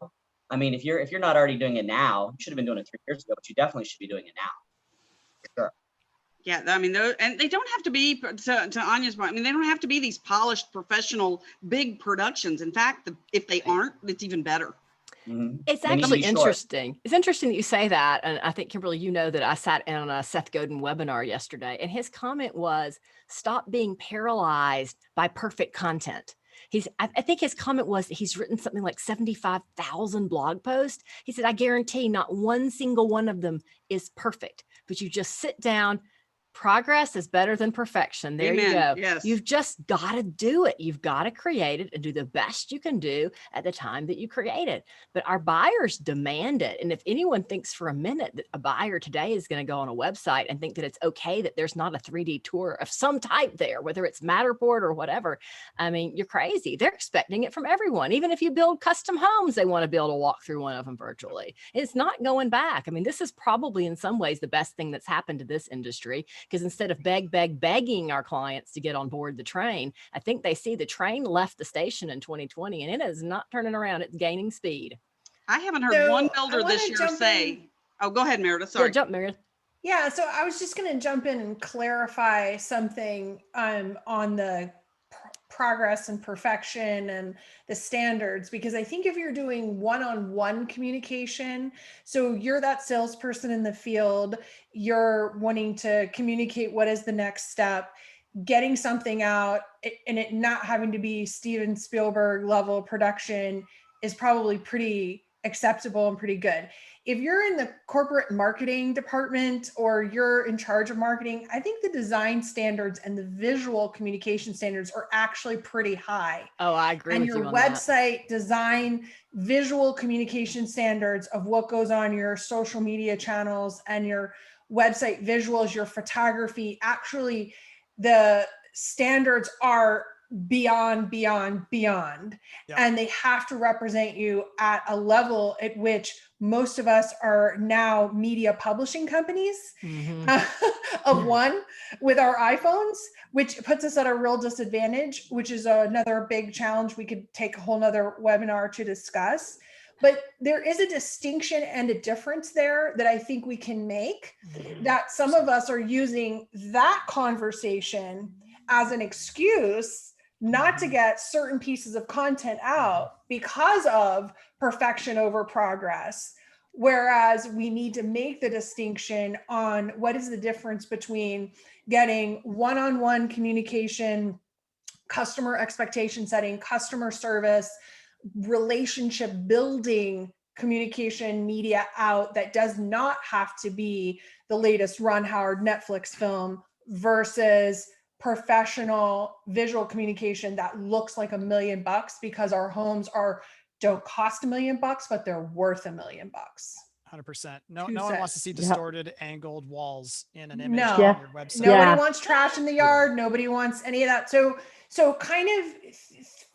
Speaker 5: I mean, if you're not already doing it now, you should have been doing it 3 years ago, but you definitely should be doing it now. For sure.
Speaker 1: Yeah, I mean, and they don't have to be, to Anya's point, I mean, they don't have to be these polished, professional, big productions. In fact, if they aren't, it's even better.
Speaker 5: Mm-hmm.
Speaker 4: It's actually interesting. It's interesting that you say that. And I think, Kimberly, you know that I sat in on a Seth Godin webinar yesterday, and his comment was, stop being paralyzed by perfect content. I think his comment was that he's written something like 75,000 blog posts. He said, I guarantee not one single one of them is perfect, but you just sit down. Progress is better than perfection. There
Speaker 1: Amen.
Speaker 4: You go.
Speaker 1: Yes.
Speaker 4: You've just got to do it. You've got to create it and do the best you can do at the time that you create it. But our buyers demand it. And if anyone thinks for a minute that a buyer today is going to go on a website and think that it's okay that there's not a 3D tour of some type there, whether it's Matterport or whatever, I mean, you're crazy. They're expecting it from everyone. Even if you build custom homes, they want to be able to walk through one of them virtually. It's not going back. I mean, this is probably in some ways the best thing that's happened to this industry. Because instead of begging our clients to get on board the train, I think they see the train left the station in 2020 and it is not turning around. It's gaining speed.
Speaker 1: I haven't heard one builder this year say, oh, go ahead, Meredith. Sorry.
Speaker 4: Yeah, jump, Meredith.
Speaker 7: Yeah, so I was just going to jump in and clarify something on the progress and perfection and the standards, because I think if you're doing one-on-one communication, so you're that salesperson in the field, you're wanting to communicate what is the next step, getting something out and it not having to be Steven Spielberg level production is probably pretty acceptable and pretty good. If you're in the corporate marketing department or you're in charge of marketing, I think the design standards and the visual communication standards are actually pretty high.
Speaker 4: Oh, I agree with you on that.
Speaker 7: And your website design, visual communication standards of what goes on your social media channels and your website visuals, your photography, actually the standards are beyond.
Speaker 6: Yeah.
Speaker 7: And they have to represent you at a level at which most of us are now media publishing companies of one with our iPhones, which puts us at a real disadvantage, which is another big challenge we could take a whole nother webinar to discuss. But there is a distinction and a difference there that I think we can make, that some of us are using that conversation as an excuse not to get certain pieces of content out because of perfection over progress. Whereas we need to make the distinction on what is the difference between getting one-on-one communication, customer expectation setting, customer service, relationship building communication media out that does not have to be the latest Ron Howard Netflix film versus professional visual communication that looks like $1 million because our homes don't cost $1 million, but they're worth $1 million.
Speaker 6: 100%. No one wants to see distorted, angled walls in an image
Speaker 7: No.
Speaker 6: on your website.
Speaker 7: Nobody wants trash in the yard. Nobody wants any of that. So kind of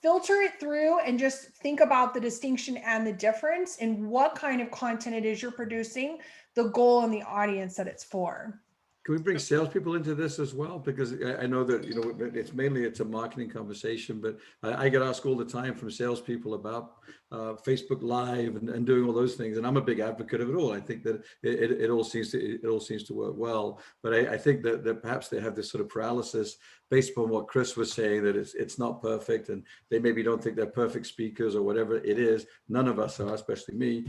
Speaker 7: filter it through and just think about the distinction and the difference in what kind of content it is you're producing, the goal and the audience that it's for.
Speaker 8: Can we bring salespeople into this as well? Because I know that, you know, it's a marketing conversation, but I get asked all the time from salespeople about Facebook Live and doing all those things. And I'm a big advocate of it all. I think that it all seems to work well. But I think that perhaps they have this sort of paralysis based upon what Chris was saying, that it's not perfect, and they maybe don't think they're perfect speakers or whatever it is. None of us are, especially me.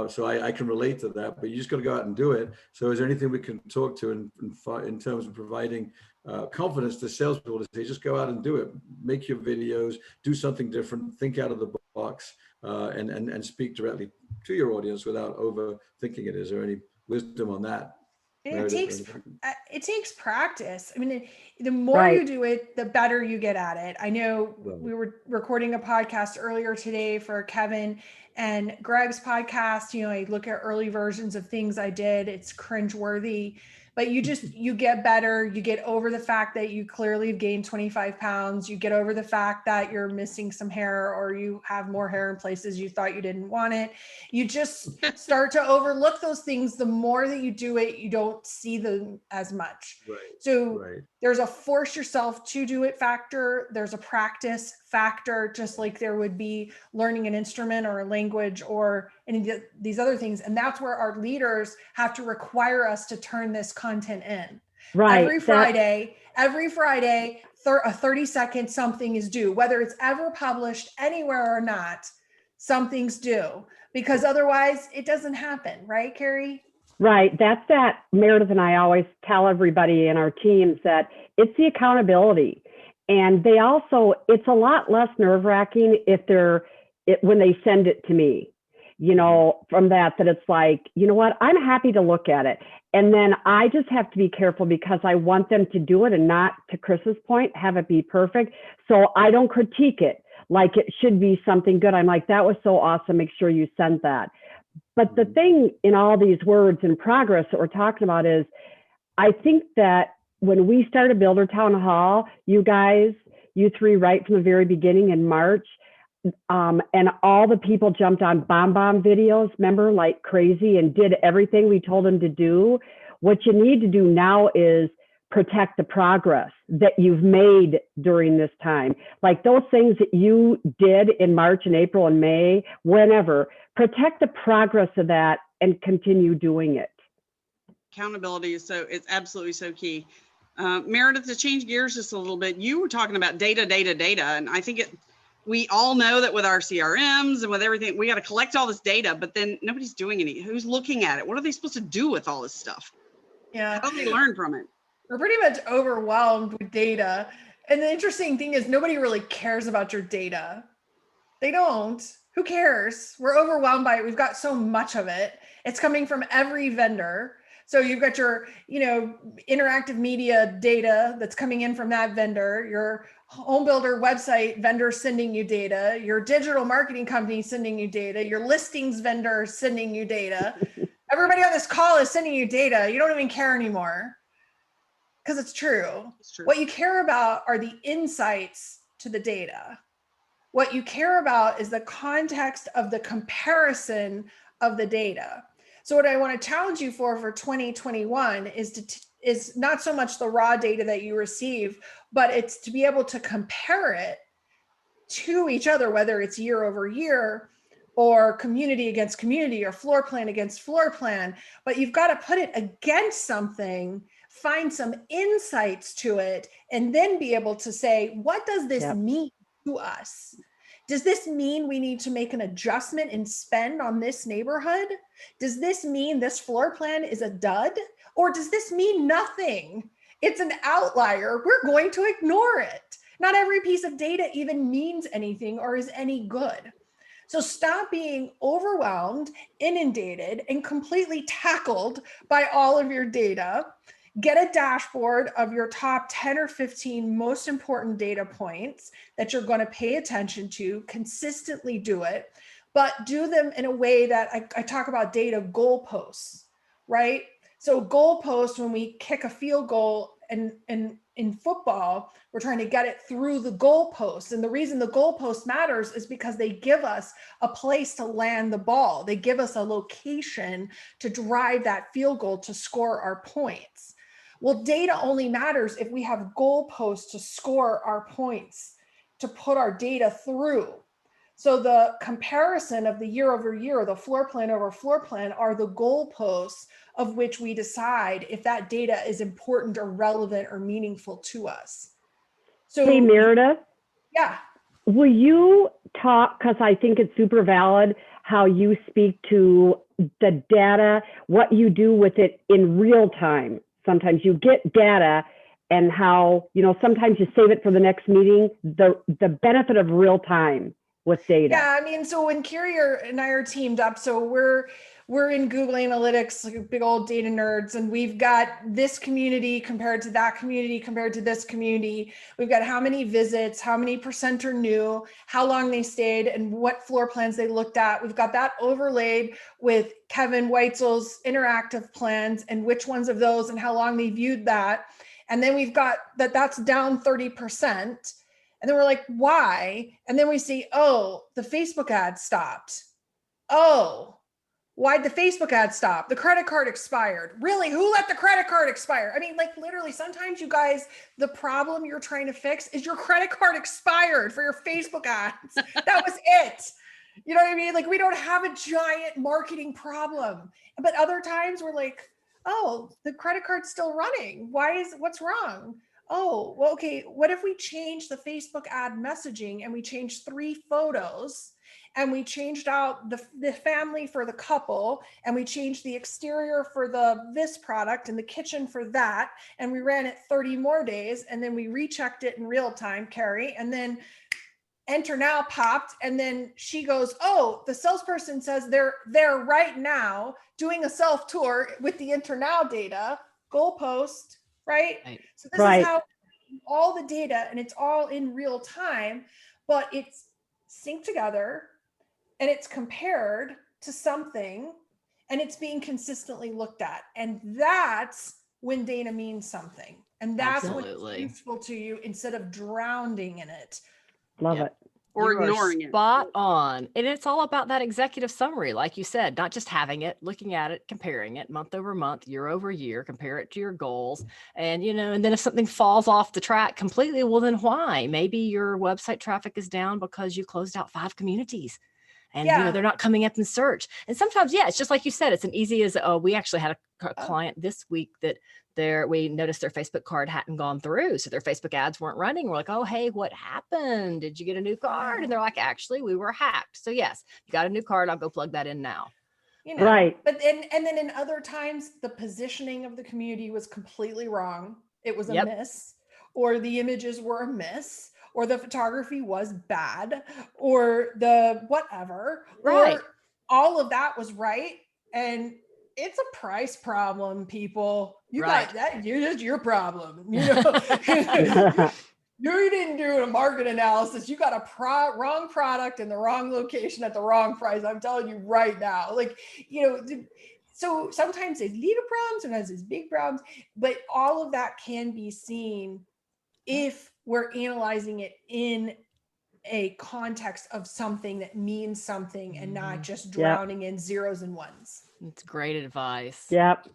Speaker 8: So I can relate to that, but you just got to go out and do it. So is there anything we can talk to in terms of providing confidence to salespeople to say, just go out and do it, make your videos, do something different, think out of the box, and speak directly to your audience without overthinking it? Is there any wisdom on that?
Speaker 7: It takes practice. I mean, the more you do it, the better you get at it. I know we were recording a podcast earlier today for Kevin and Greg's podcast. You know, I look at early versions of things I did. It's cringeworthy, but you get better. You get over the fact that you clearly have gained 25 pounds. You get over the fact that you're missing some hair, or you have more hair in places you thought you didn't want it. You just start to overlook those things. The more that you do it, you don't see them as much. There's a force yourself to do it factor. There's a practice factor, just like there would be learning an instrument or a language or any of these other things. And that's where our leaders have to require us to turn this content in. Every Friday, a 30-second something is due, whether it's ever published anywhere or not, something's due, because otherwise it doesn't happen. Right, Carrie?
Speaker 2: Right. That's that Meredith and I always tell everybody in our teams that it's the accountability. And they also, it's a lot less nerve-wracking when they send it to me, you know, from that it's like, you know what, I'm happy to look at it. And then I just have to be careful because I want them to do it and not, to Chris's point, have it be perfect. So I don't critique it like it should be something good. I'm like, that was so awesome. Make sure you sent that. But the thing in all these words in progress that we're talking about is, I think that when we started Builder Town Hall, you three, right from the very beginning in March, and all the people jumped on bomb videos, remember, like crazy, and did everything we told them to do. What you need to do now is protect the progress that you've made during this time. Like those things that you did in March and April and May, whenever, protect the progress of that and continue doing it.
Speaker 1: Accountability it's absolutely so key. Meredith, to change gears just a little bit, you were talking about data, and I think we all know that with our CRMs and with everything, we got to collect all this data, but then nobody's doing anything. Who's looking at it? What are they supposed to do with all this stuff?
Speaker 7: Yeah.
Speaker 1: How do they learn from it?
Speaker 7: We're pretty much overwhelmed with data. And the interesting thing is nobody really cares about your data. They don't. Who cares? We're overwhelmed by it. We've got so much of it. It's coming from every vendor. So you've got your, interactive media data that's coming in from that vendor, your home builder website vendor sending you data, your digital marketing company sending you data, your listings vendor sending you data. Everybody on this call is sending you data. You don't even care anymore because it's true. It's true. What you care about are the insights to the data. What you care about is the context of the comparison of the data. So what I want to challenge you for 2021 is not so much the raw data that you receive, but it's to be able to compare it to each other, whether it's year over year or community against community or floor plan against floor plan. But you've got to put it against something, find some insights to it, and then be able to say, what does this mean to us? Does this mean we need to make an adjustment in spend on this neighborhood? Does this mean this floor plan is a dud? Or does this mean nothing? It's an outlier. We're going to ignore it. Not every piece of data even means anything or is any good. So stop being overwhelmed, inundated, and completely tackled by all of your data. Get a dashboard of your top 10 or 15 most important data points that you're going to pay attention to, consistently do it, but do them in a way that I talk about data goalposts, right? So goalposts, when we kick a field goal and in football, we're trying to get it through the goalpost. And the reason the goalpost matters is because they give us a place to land the ball. They give us a location to drive that field goal to score our points. Well, data only matters if we have goalposts to score our points, to put our data through. So the comparison of the year over year, the floor plan over floor plan, are the goalposts of which we decide if that data is important or relevant or meaningful to us. So,
Speaker 2: hey, Meredith,
Speaker 7: yeah.
Speaker 2: will you talk, because I think it's super valid, how you speak to the data, what you do with it in real time. Sometimes you get data and how, you know, sometimes you save it for the next meeting, the benefit of real time with data.
Speaker 7: Yeah, I mean, so when Carrier and I are teamed up, so we're in Google Analytics, like big old data nerds, and we've got this community compared to that community compared to this community. We've got how many visits, how many % are new, how long they stayed, and what floor plans they looked at. We've got that overlaid with Kevin Weitzel's interactive plans and which ones of those and how long they viewed that. And then we've got that's down 30%. And then we're like, why? And then we see, oh, the Facebook ad stopped. Oh, why'd the Facebook ad stop? The credit card expired. Really? Who let the credit card expire? I mean, like literally, sometimes you guys, the problem you're trying to fix is your credit card expired for your Facebook ads. That was it. You know what I mean? Like, we don't have a giant marketing problem. But other times we're like, oh, the credit card's still running. What's wrong? Oh, well, okay, what if we change the Facebook ad messaging and we changed 3 photos and we changed out the family for the couple and we changed the exterior for this product and the kitchen for that, and we ran it 30 more days, and then we rechecked it in real time, Carrie, and then enter now popped, and then she goes, oh, the salesperson says they're right now doing a self tour with the enter now data, goalpost, right? So this is how all the data, and it's all in real time, but it's synced together and it's compared to something and it's being consistently looked at. And that's when data means something. And that's when it's useful to you instead of drowning in it.
Speaker 2: Love it.
Speaker 1: Or
Speaker 4: You are
Speaker 1: ignoring it.
Speaker 4: spot on. And it's all about that executive summary, like you said, not just having it, looking at it, comparing it month over month, year over year, compare it to your goals. And, you know, and then if something falls off the track completely, well, then why? Maybe your website traffic is down because you closed out 5 communities. And you know, they're not coming up in search. And sometimes, it's just like you said, it's an easy as, we actually had a client this week that we noticed their Facebook card hadn't gone through. So their Facebook ads weren't running. We're like, oh, hey, what happened? Did you get a new card? And they're like, actually, we were hacked. So yes, you got a new card. I'll go plug that in now.
Speaker 7: You know, right. But then in other times, the positioning of the community was completely wrong. It was a miss, or the images were a miss, or the photography was bad, or the whatever, or all of that was right. And it's a price problem, people. You got that. It's your problem. You know, you didn't do a market analysis. You got a wrong product in the wrong location at the wrong price. I'm telling you right now, like, you know, so sometimes it's little problems, sometimes it's big problems, but all of that can be seen if we're analyzing it in a context of something that means something and not just drowning in zeros and ones.
Speaker 4: It's great advice.
Speaker 2: Yep.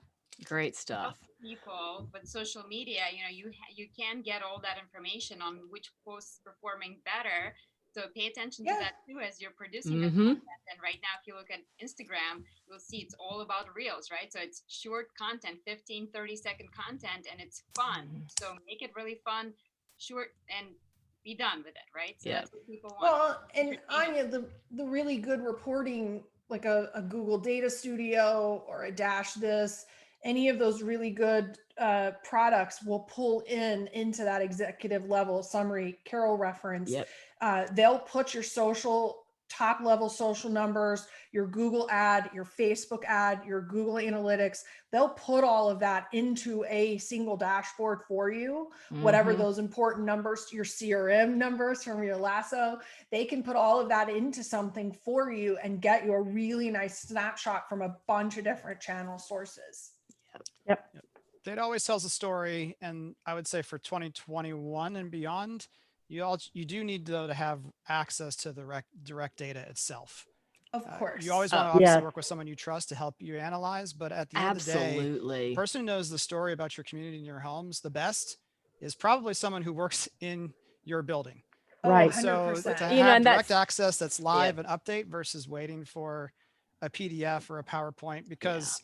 Speaker 4: Great stuff.
Speaker 9: People, but social media, you know, you can get all that information on which posts performing better. So pay attention to that too as you're producing the content. And right now, if you look at Instagram, you'll see it's all about reels, right? So it's short content, 15, 30-second content, and it's fun. So make it really fun, short, and be done with it, right? So that's what people want.
Speaker 7: Well, and Anya, the really good reporting, like a Google Data Studio or a Dash This, any of those really good products will pull into that executive level summary Carol referenced. They'll put your social top level social numbers, your Google ad, your Facebook ad, your Google Analytics. They'll put all of that into a single dashboard for you, whatever those important numbers, your CRM numbers from your Lasso, they can put all of that into something for you and get you a really nice snapshot from a bunch of different channel sources.
Speaker 2: Yep.
Speaker 6: Data always tells a story. And I would say for 2021 and beyond, you do need to have access to the direct data itself.
Speaker 7: Of course.
Speaker 6: You always want to obviously
Speaker 2: Yes.
Speaker 6: work with someone you trust to help you analyze, but at the end of the day,
Speaker 4: Absolutely.
Speaker 6: the person who knows the story about your community and your homes the best is probably someone who works in your building.
Speaker 2: Right.
Speaker 6: So
Speaker 7: 100%.
Speaker 6: to
Speaker 4: You know,
Speaker 6: have
Speaker 4: and
Speaker 6: direct
Speaker 4: that's-
Speaker 6: access that's live and update versus waiting for a PDF or a PowerPoint, because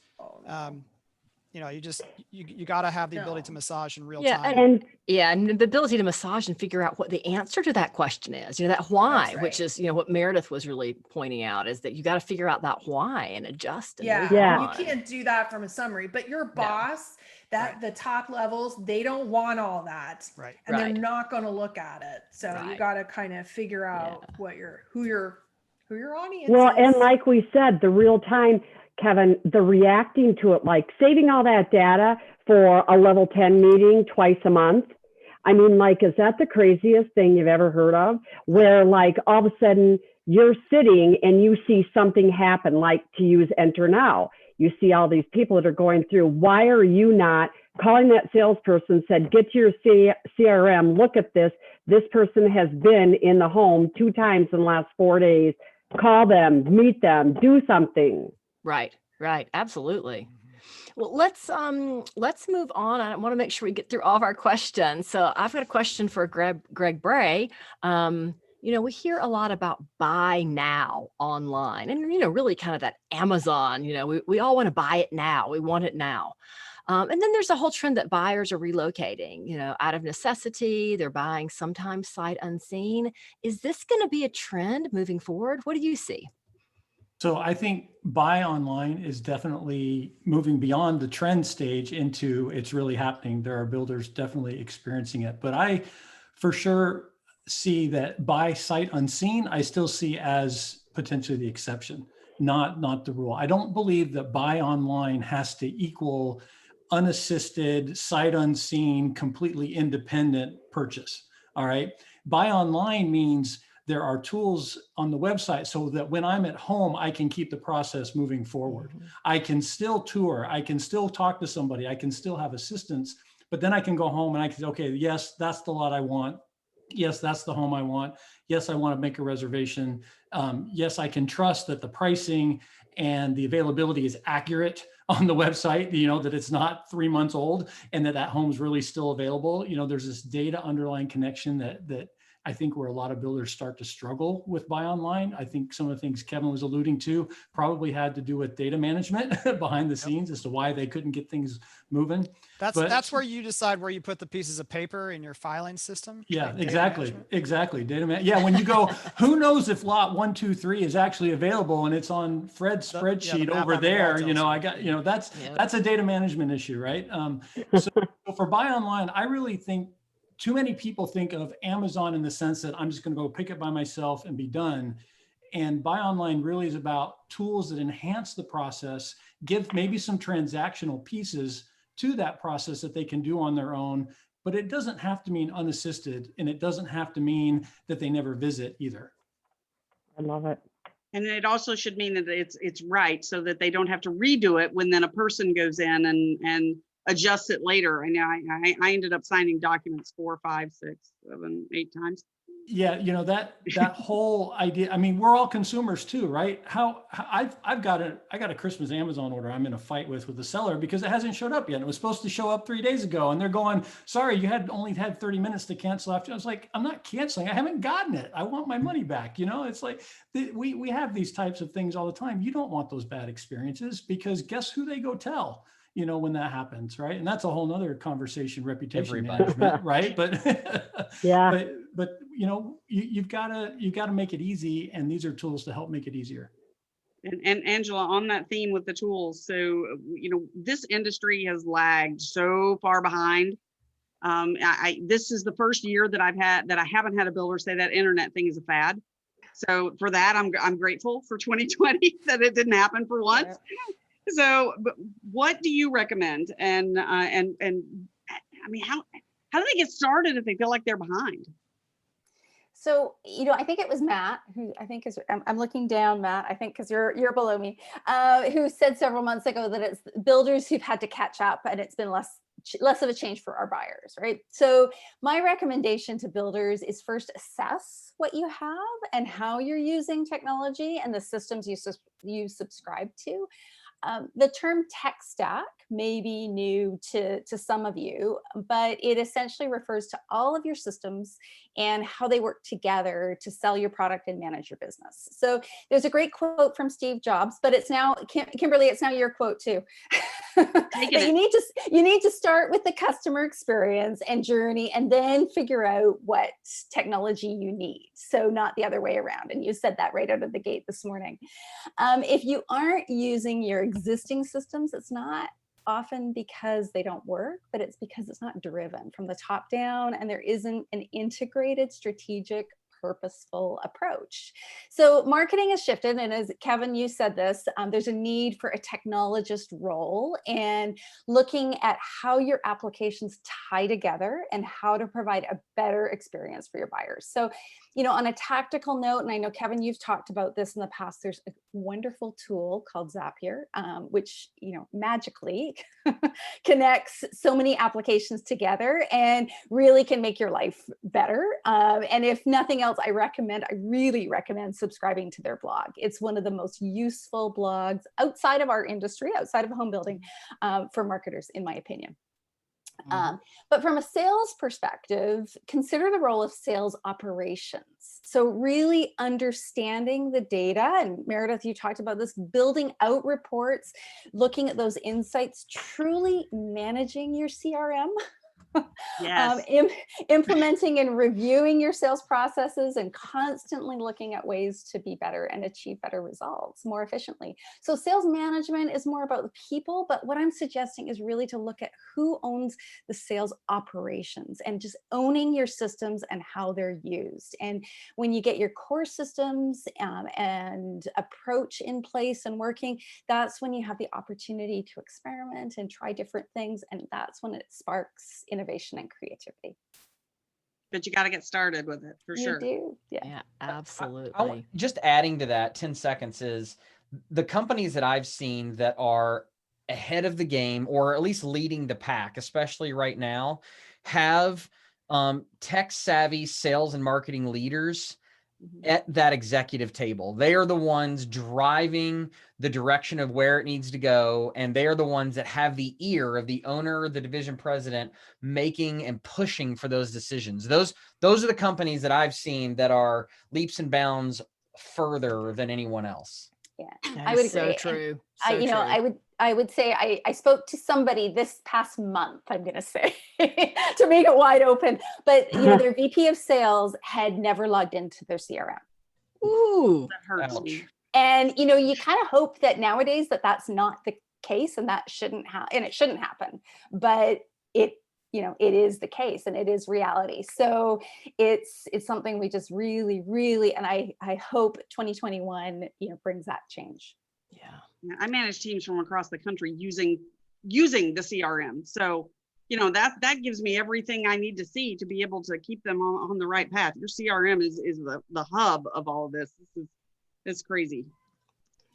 Speaker 6: you know, you got to have the ability to massage in real time.
Speaker 2: And
Speaker 4: And the ability to massage and figure out what the answer to that question is, you know, that why,
Speaker 7: That's
Speaker 4: which
Speaker 7: right.
Speaker 4: is, you know, what Meredith was really pointing out, is that you got to figure out that why and adjust. And move
Speaker 2: Yeah.
Speaker 7: You
Speaker 4: on.
Speaker 7: can't do that from a summary, but your boss, the top levels, they don't want all that.
Speaker 6: Right.
Speaker 7: And
Speaker 4: Right.
Speaker 7: they're not going to look at it. So you
Speaker 4: Right.
Speaker 7: got to kind of figure out what who your audience
Speaker 2: well,
Speaker 7: is.
Speaker 2: and like we said, the real time, Kevin, the reacting to it, like saving all that data for a level 10 meeting twice a month. I mean, like, is that the craziest thing you've ever heard of? Where like all of a sudden you're sitting and you see something happen, like to use Enter Now. You see all these people that are going through. Why are you not calling that salesperson, said, get to your CRM, look at this. This person has been in the home 2 times in the last 4 days. Call them, meet them, do something.
Speaker 4: Right. Absolutely. Well, let's move on. I want to make sure we get through all of our questions. So I've got a question for Greg Bray. You know, we hear a lot about buy now online, and, you know, really kind of that Amazon, you know, we all want to buy it now. We want it now. And then there's a whole trend that buyers are relocating, you know, out of necessity. They're buying sometimes sight unseen. Is this going to be a trend moving forward? What do you see?
Speaker 11: So I think buy online is definitely moving beyond the trend stage into it's really happening. There are builders definitely experiencing it, but I for sure see that buy sight unseen, I still see as potentially the exception, not the rule. I don't believe that buy online has to equal unassisted, sight unseen, completely independent purchase. All right. Buy online means there are tools on the website so that when I'm at home, I can keep the process moving forward. I can still tour, I can still talk to somebody, I can still have assistance, but then I can go home and I can say, okay, yes, that's the lot I want. Yes, that's the home I want. Yes, I want to make a reservation. Yes, I can trust that the pricing and the availability is accurate on the website, you know, that it's not 3 months old and that home's really still available. You know, there's this data underlying connection that I think where a lot of builders start to struggle with buy online. I think some of the things Kevin was alluding to probably had to do with data management behind the scenes as to why they couldn't get things moving.
Speaker 6: That's where you decide where you put the pieces of paper in your filing system.
Speaker 11: Yeah,
Speaker 6: like data
Speaker 11: exactly.
Speaker 6: management.
Speaker 11: Exactly. Yeah. When you go, who knows if lot 1, 2, 3 is actually available and it's on Fred's spreadsheet
Speaker 6: the map
Speaker 11: over
Speaker 6: on the wall
Speaker 11: there,
Speaker 6: tells
Speaker 11: you know,
Speaker 6: you.
Speaker 11: I got, you know, that's a data management issue, right? So for buy online, I really think too many people think of Amazon in the sense that I'm just going to go pick it by myself and be done. And buy online really is about tools that enhance the process, give maybe some transactional pieces to that process that they can do on their own, but it doesn't have to mean unassisted, and it doesn't have to mean that they never visit either.
Speaker 2: I love it.
Speaker 1: And it also should mean that it's right, so that they don't have to redo it when then a person goes in and adjusts it later. I know I ended up signing documents 4, 5, 6, 7, 8 times.
Speaker 11: Yeah, you know, that whole idea. I mean, we're all consumers too, right? I got a Christmas Amazon order I'm in a fight with the seller because it hasn't showed up yet. It was supposed to show up 3 days ago, and they're going, sorry, you only had 30 minutes to cancel after. I was like, I'm not canceling. I haven't gotten it. I want my money back. You know, it's like we have these types of things all the time. You don't want those bad experiences because guess who they go tell? You know, when that happens, right? And that's a whole nother conversation, reputation management, right? But
Speaker 2: yeah,
Speaker 11: but you know, you've got to make it easy, and these are tools to help make it easier.
Speaker 1: And Angela, on that theme with the tools, so you know, this industry has lagged so far behind. This is the first year that I haven't had a builder say that internet thing is a fad. So for that, I'm grateful for 2020 that it didn't happen for once. Yeah. So, but what do you recommend? And I mean, how do they get started if they feel like they're behind?
Speaker 3: So, I think it was Matt, who I think is, I'm looking down, Matt, I think, because you're below me, who said several months ago that it's builders who've had to catch up, and it's been less of a change for our buyers, right? So my recommendation to builders is first assess what you have and how you're using technology and the systems you subscribe to. The term tech stack may be new to some of you, but it essentially refers to all of your systems and how they work together to sell your product and manage your business. So there's a great quote from Steve Jobs, but it's now, Kimberly, it's now your quote too. But you need to start with the customer experience and journey, and then figure out what technology you need. So not the other way around. And you said that right out of the gate this morning. If you aren't using your existing systems, it's not often because they don't work, but it's because it's not driven from the top down, and there isn't an integrated, strategic, purposeful approach. So marketing has shifted, and as Kevin, you said this, there's a need for a technologist role and looking at how your applications tie together and how to provide a better experience for your buyers. So, on a tactical note, and I know, Kevin, you've talked about this in the past, there's a wonderful tool called Zapier, which, magically connects so many applications together and really can make your life better. And if nothing else, I really recommend subscribing to their blog. It's one of the most useful blogs outside of our industry, outside of home building, for marketers, in my opinion. But from a sales perspective, consider the role of sales operations. So really understanding the data, and Meredith, you talked about this, building out reports, looking at those insights, truly managing your CRM.
Speaker 1: Yes.
Speaker 3: Implementing and reviewing your sales processes, and constantly looking at ways to be better and achieve better results more efficiently. So sales management is more about the people, but what I'm suggesting is really to look at who owns the sales operations and just owning your systems and how they're used. And when you get your core systems and approach in place and working, that's when you have the opportunity to experiment and try different things. And that's when it sparks innovation and creativity.
Speaker 1: But you got to get started with it for sure.
Speaker 3: You do.
Speaker 4: Yeah, absolutely.
Speaker 10: Just adding to that, 10 seconds, is the companies that I've seen that are ahead of the game, or at least leading the pack, especially right now, have tech savvy sales and marketing leaders at that executive table. They are the ones driving the direction of where it needs to go. And they are the ones that have the ear of the owner, the division president, making and pushing for those decisions. Those are the companies that I've seen that are leaps and bounds further than anyone else.
Speaker 3: Yeah, I would agree.
Speaker 4: So true.
Speaker 3: I would say I spoke to somebody this past month, I'm going to say, to make it wide open, but their VP of sales had never logged into their CRM.
Speaker 4: Ooh,
Speaker 1: that hurts me.
Speaker 3: And you kind of hope that nowadays that's not the case, and that shouldn't happen, but it is the case, and it is reality. So it's something we just really, really, and I hope 2021, brings that change.
Speaker 1: Yeah, I manage teams from across the country using the CRM. So, that gives me everything I need to see to be able to keep them on the right path. Your CRM is the hub of all of this. It's crazy.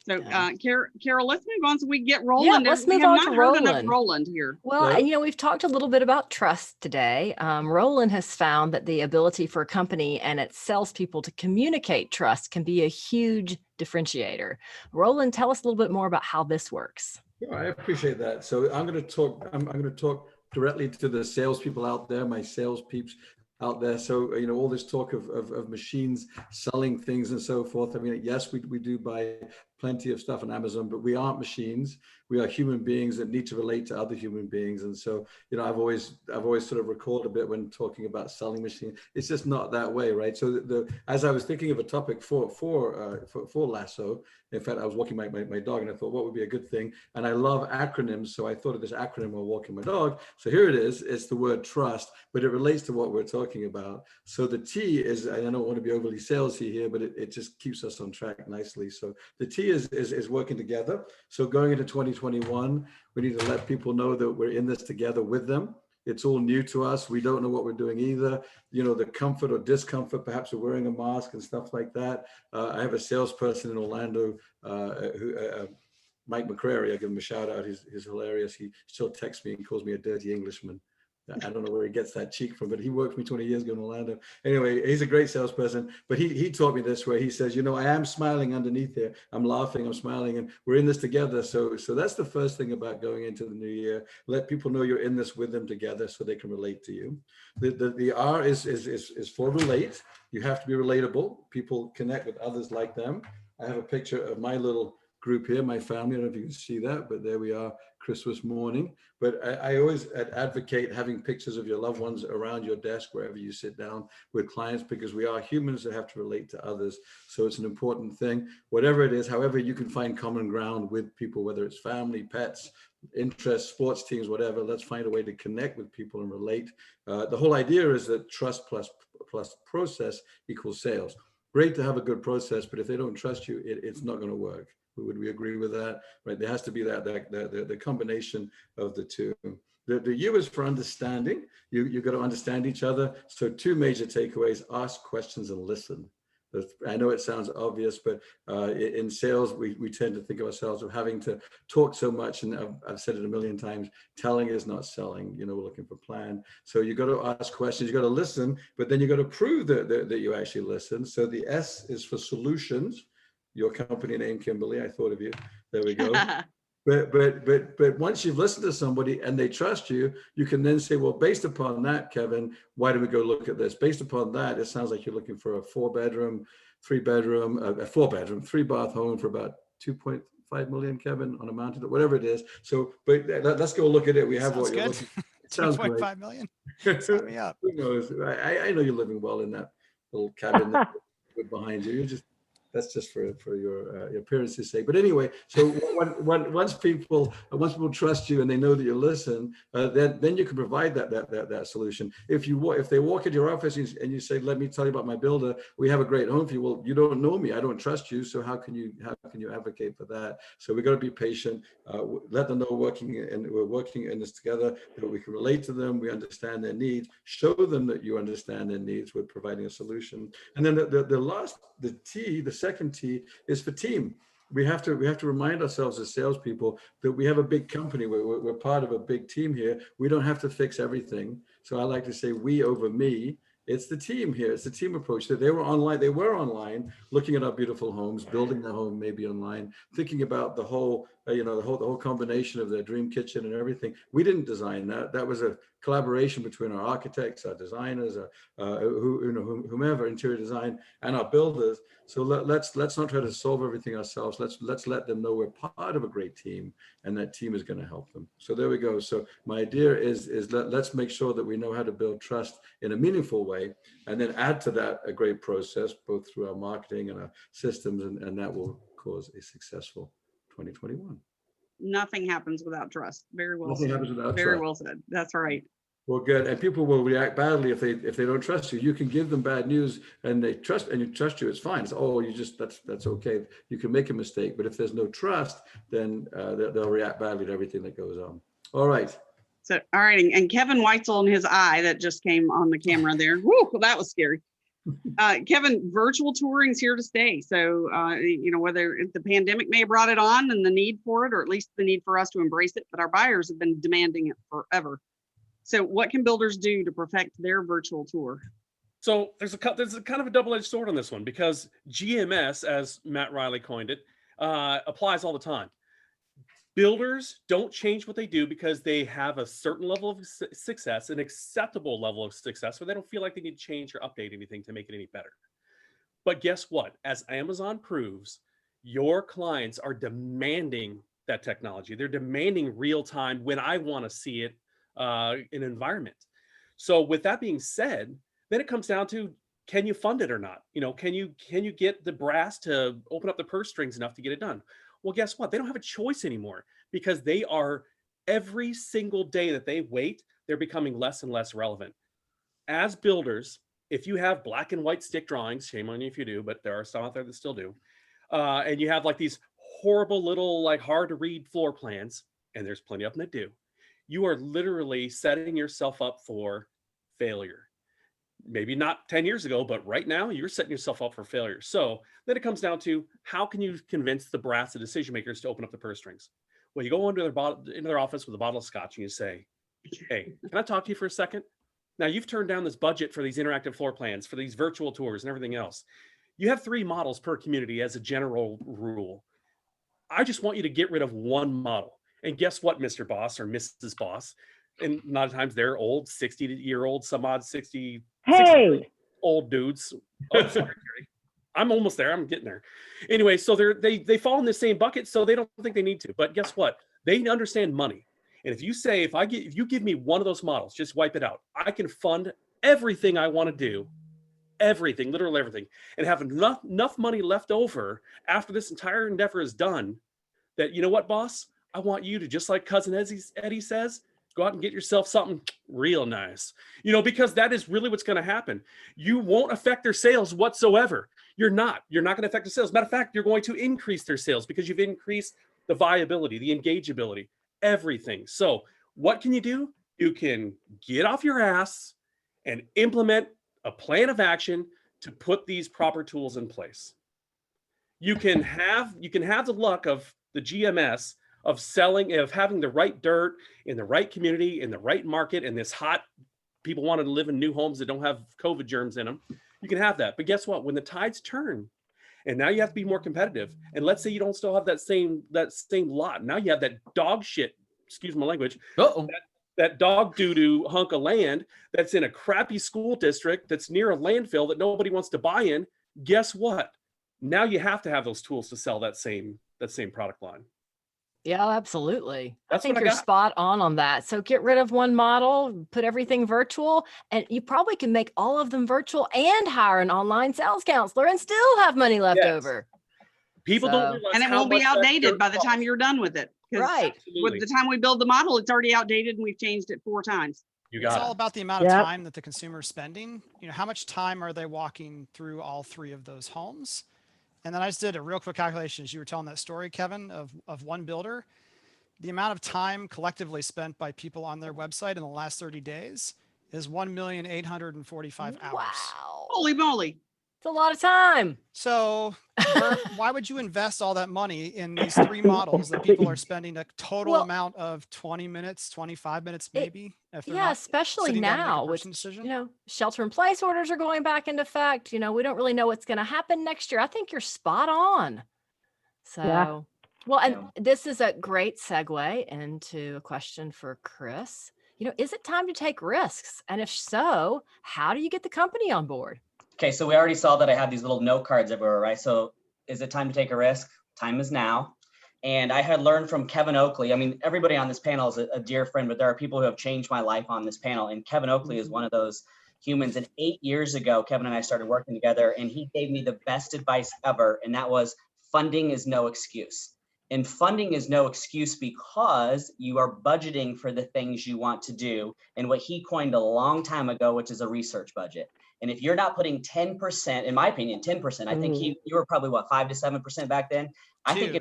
Speaker 1: So, Carol, let's move on so we get Roland.
Speaker 4: Yeah, let's move on to Roland.
Speaker 1: Roland here.
Speaker 4: Well, we've talked a little bit about trust today. Roland has found that the ability for a company and its salespeople to communicate trust can be a huge differentiator. Roland, tell us a little bit more about how this works.
Speaker 8: Yeah, I appreciate that. So I'm going to talk directly to the salespeople out there, my sales peeps out there. So, all this talk of machines selling things and so forth. I mean, yes, we do buy plenty of stuff on Amazon, but we aren't machines. We are human beings that need to relate to other human beings. And so, I've always sort of recalled a bit when talking about selling machines. It's just not that way, right? So as I was thinking of a topic for Lasso, in fact, I was walking my dog and I thought, what would be a good thing? And I love acronyms. So I thought of this acronym while walking my dog. So here it is. It's the word trust, but it relates to what we're talking about. So the T is, and I don't want to be overly salesy here, but it just keeps us on track nicely. So the T is working together. So going into 2021, we need to let people know that we're in this together with them. It's all new to us. We don't know what we're doing either. The comfort or discomfort, perhaps of wearing a mask and stuff like that. I have a salesperson in Orlando, Mike McCrary. I give him a shout out. He's hilarious. He still texts me and calls me a dirty Englishman. I don't know where he gets that cheek from, but he worked for me 20 years ago in Orlando. Anyway, he's a great salesperson, but he taught me this way. He says, I am smiling underneath here. I'm laughing, I'm smiling, and we're in this together. So that's the first thing about going into the new year. Let people know you're in this with them together so they can relate to you. The R is for relate. You have to be relatable. People connect with others like them. I have a picture of my little group here, my family. I don't know if you can see that, but there we are, Christmas morning. But I always advocate having pictures of your loved ones around your desk, wherever you sit down with clients, because we are humans that have to relate to others. So it's an important thing, whatever it is, however you can find common ground with people, whether it's family, pets, interests, sports teams, whatever. Let's find a way to connect with people and relate. The whole idea is that trust plus process equals sales. Great to have a good process, but if they don't trust you, it's not going to work. Would we agree with that? Right? There has to be the combination of the two. The U is for understanding. You got to understand each other. So two major takeaways: ask questions and listen. I know it sounds obvious, but in sales, we tend to think of ourselves of having to talk so much. And I've said it a million times, telling is not selling. We're looking for plan. So you got to ask questions, you got to listen, but then you got to prove that you actually listen. So the S is for solutions. Your company name, Kimberly, I thought of you. There we go. But once you've listened to somebody and they trust you, you can then say, well, based upon that, Kevin, why don't we go look at this? Based upon that, it sounds like you're looking for a 4-bedroom, 3-bedroom, a 4-bedroom, 3-bath home for about 2.5 million, Kevin, on a mountain, whatever it is. So, but let's go look at it. We have
Speaker 6: Sounds
Speaker 8: what you're
Speaker 6: good.
Speaker 8: looking for. Sounds great.
Speaker 6: 2.5 million. Sign me up.
Speaker 8: Who knows? I know you're living well in that little cabin behind you. That's just for your appearance's sake. But anyway, so once people trust you and they know that you listen, then you can provide that solution. If they walk into your office and you say, "Let me tell you about my builder. We have a great home for you." Well, you don't know me. I don't trust you. So how can you advocate for that? So we got to be patient. Let them know we're working in this together. That we can relate to them. We understand their needs. Show them that you understand their needs. We're providing a solution. And then the T, the second T, is for team. We have to remind ourselves as salespeople that we have a big company. We're part of a big team here. We don't have to fix everything. So I like to say we over me. It's the team here. It's the team approach. That they were online, looking at our beautiful homes, building the home maybe online, thinking about the whole combination of their dream kitchen and everything. We didn't design that. That was a collaboration between our architects, our designers, whomever, interior design, and our builders. So let's not try to solve everything ourselves. Let's let them know we're part of a great team, and that team is going to help them. So there we go. So my idea is let's make sure that we know how to build trust in a meaningful way, and then add to that a great process, both through our marketing and our systems, and that will cause a successful 2021.
Speaker 1: Nothing happens without trust. Very well
Speaker 8: Nothing
Speaker 1: said.
Speaker 8: happens without
Speaker 1: Very
Speaker 8: trust.
Speaker 1: well said. That's right.
Speaker 8: Well, good. And people will react badly if they don't trust you. You can give them bad news and you trust you. It's fine. It's that's okay. You can make a mistake, but if there's no trust, then they'll react badly to everything that goes on. All right.
Speaker 1: So, all right. And Kevin Weitzel and his eye that just came on the camera there. Woo, that was scary. Kevin, virtual touring is here to stay. So, whether the pandemic may have brought it on and the need for it, or at least the need for us to embrace it, but our buyers have been demanding it forever. So what can builders do to perfect their virtual tour?
Speaker 12: So there's a kind of a double-edged sword on this one, because GMS, as Matt Riley coined it, applies all the time. Builders don't change what they do because they have a certain level of success, an acceptable level of success, where they don't feel like they need to change or update anything to make it any better. But guess what? As Amazon proves, Your clients are demanding that technology. They're demanding real time when I want to see it in an environment. So with that being said, then it comes down to, can you fund it or not? You know, can you get the brass to open up the purse strings enough to get it done? Well, guess what? They don't have a choice anymore, because they are, every single day that they wait, they're becoming less and less relevant. As builders, if you have black and white stick drawings, shame on you if you do, but there are some out there that still do. And you have like these horrible little, like hard to read floor plans, and there's plenty of them that do. You are literally setting yourself up for failure. Maybe not 10 years ago, but right now you're setting yourself up for failure. So then it comes down to, how can you convince the brass, the decision makers, to open up the purse strings? Well, you go into their office with a bottle of scotch and you say, hey, can I talk to you for a second? Now, you've turned down this budget for these interactive floor plans, for these virtual tours and everything else. You have 3 models per community as a general rule. I just want you to get rid of 1 model. And guess what, Mr. Boss or Mrs. Boss? And a lot of times they're old, 60-year-old, some odd 60 old dudes. Oh, sorry, Carrie. I'm almost there. I'm getting there. Anyway, so they fall in the same bucket, so they don't think they need to. But guess what? They understand money. And if you say, if you give me 1 of those models, just wipe it out, I can fund everything I want to do, everything, literally everything, and have enough money left over after this entire endeavor is done, that, you know what, boss? I want you to, just like Cousin Eddie says, go out and get yourself something real nice, you know, because that is really what's going to happen. You won't affect their sales whatsoever. You're not going to affect the sales. Matter of fact, you're going to increase their sales because you've increased the viability, the engageability, everything. So what can you do? You can get off your ass and implement a plan of action to put these proper tools in place. You can have the luck of the GMS of having the right dirt in the right community, in the right market, in this hot, people want to live in new homes that don't have COVID germs in them. You can have that. But guess what? When the tides turn, and now you have to be more competitive, and let's say you don't still have that same lot. Now you have that dog shit, excuse my language, that dog doo-doo hunk of land that's in a crappy school district that's near a landfill that nobody wants to buy in. Guess what? Now you have to have those tools to sell that same product line.
Speaker 4: Yeah, absolutely.
Speaker 12: That's
Speaker 4: I think
Speaker 12: what I
Speaker 4: you're
Speaker 12: got.
Speaker 4: spot on that. So get rid of 1 model, put everything virtual, and you probably can make all of them virtual and hire an online sales counselor and still have money left over.
Speaker 12: People don't realize
Speaker 1: and it
Speaker 12: how
Speaker 1: won't be
Speaker 12: much that
Speaker 1: outdated
Speaker 12: dirt
Speaker 1: by the
Speaker 12: costs.
Speaker 1: time you're done with it. 'Cause
Speaker 4: Right.
Speaker 1: With the time we build the model, it's already outdated and we've changed it 4 times.
Speaker 6: It's all about the amount of time that the consumer is spending. You know, how much time are they walking through all 3 of those homes? And then I just did a real quick calculation as you were telling that story, Kevin, of 1 builder. The amount of time collectively spent by people on their website in the last 30 days is 1,845,000 hours.
Speaker 4: Wow.
Speaker 1: Holy moly.
Speaker 4: It's a lot of time.
Speaker 6: So why would you invest all that money in these 3 models that people are spending a total amount of 20 minutes, 25 minutes, maybe?
Speaker 4: Especially now with, you know, shelter in place orders are going back into effect. You know, we don't really know what's going to happen next year. I think you're spot on. So, well, and this is a great segue into a question for Chris. You know, is it time to take risks? And if so, how do you get the company on board?
Speaker 5: Okay, so we already saw that I have these little note cards everywhere, right? So is it time to take a risk? Time is now. And I had learned from Kevin Oakley. I mean, everybody on this panel is a dear friend, but there are people who have changed my life on this panel. And Kevin Oakley is one of those humans. And 8 years ago, Kevin and I started working together, and he gave me the best advice ever. And that was, funding is no excuse. And funding is no excuse because you are budgeting for the things you want to do. And what he coined a long time ago, which is a research budget. And if you're not putting 10%, in my opinion, 10%, I think you were probably what, 5 to 7% back then. I think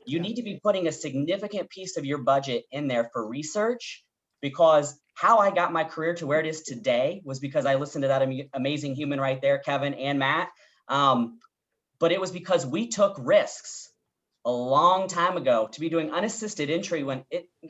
Speaker 5: you need to be putting a significant piece of your budget in there for research, because how I got my career to where it is today was because I listened to that amazing human right there, Kevin and Matt. But it was because we took risks a long time ago to be doing unassisted entry when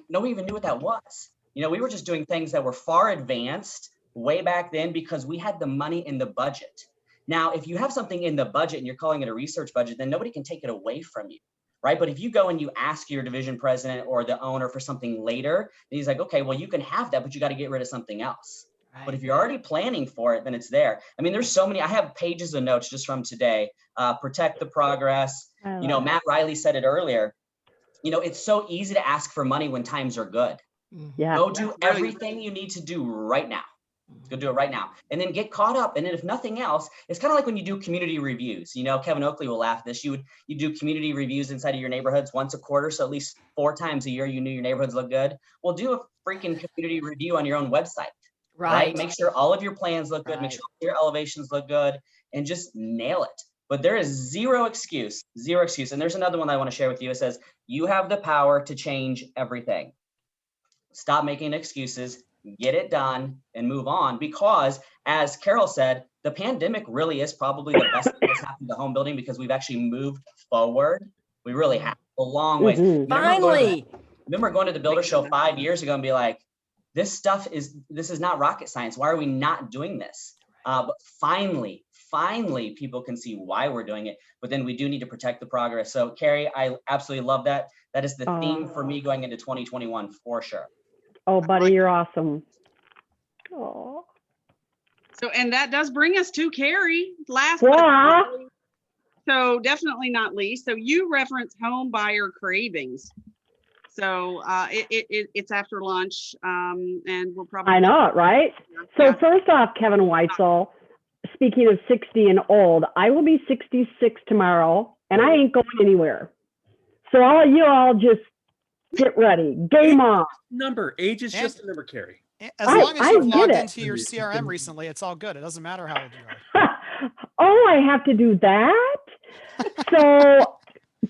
Speaker 5: nobody even knew what that was. You know, we were just doing things that were far advanced way back then because we had the money in the budget. Now, if you have something in the budget and you're calling it a research budget, then nobody can take it away from you, right? But if you go and you ask your division president or the owner for something later, then he's like, okay, well, you can have that, but you got to get rid of something else. But if you're already planning for it, then it's there. I mean, there's so many, I have pages of notes just from today. Protect the progress. Matt Riley said it earlier. It's so easy to ask for money when times are good.
Speaker 2: Yeah.
Speaker 5: Go do everything you need to do right now. Go do it right now. And then get caught up. And then if nothing else, it's kind of like when you do community reviews. Kevin Oakley will laugh at this. You do community reviews inside of your neighborhoods once a quarter. So at least 4 times a year, you knew your neighborhoods look good. Well, do a freaking community review on your own website. Right. Make sure all of your plans look good. Make sure your elevations look good, and just nail it. But there is zero excuse. And there's another one I want to share with you. It says, you have the power to change everything. Stop making excuses, get it done, and move on. Because as Carol said, the pandemic really is probably the best thing that's happened to home building, because we've actually moved forward. We really have a long ways.
Speaker 4: Finally.
Speaker 5: Remember going to the Builder Show 5 years ago and be like, this is not rocket science. Why are we not doing this? But finally, people can see why we're doing it. But then we do need to protect the progress. So Carrie, I absolutely love that. That is the theme for me going into 2021 for sure.
Speaker 2: Oh, buddy, you're awesome. Oh.
Speaker 1: So, and that does bring us to Carrie. Last, so definitely not least. So you reference home buyer cravings. So it's after lunch, and we'll probably.
Speaker 2: I know it, right? So first off, Kevin Weitzel, speaking of 60 and old, I will be 66 tomorrow, and I ain't going anywhere. So all of you all just get ready. Game on.
Speaker 12: Age is just a number, Carrie.
Speaker 6: As long as you've logged into your CRM recently, it's all good. It doesn't matter how old you are.
Speaker 2: Oh, I have to do that? So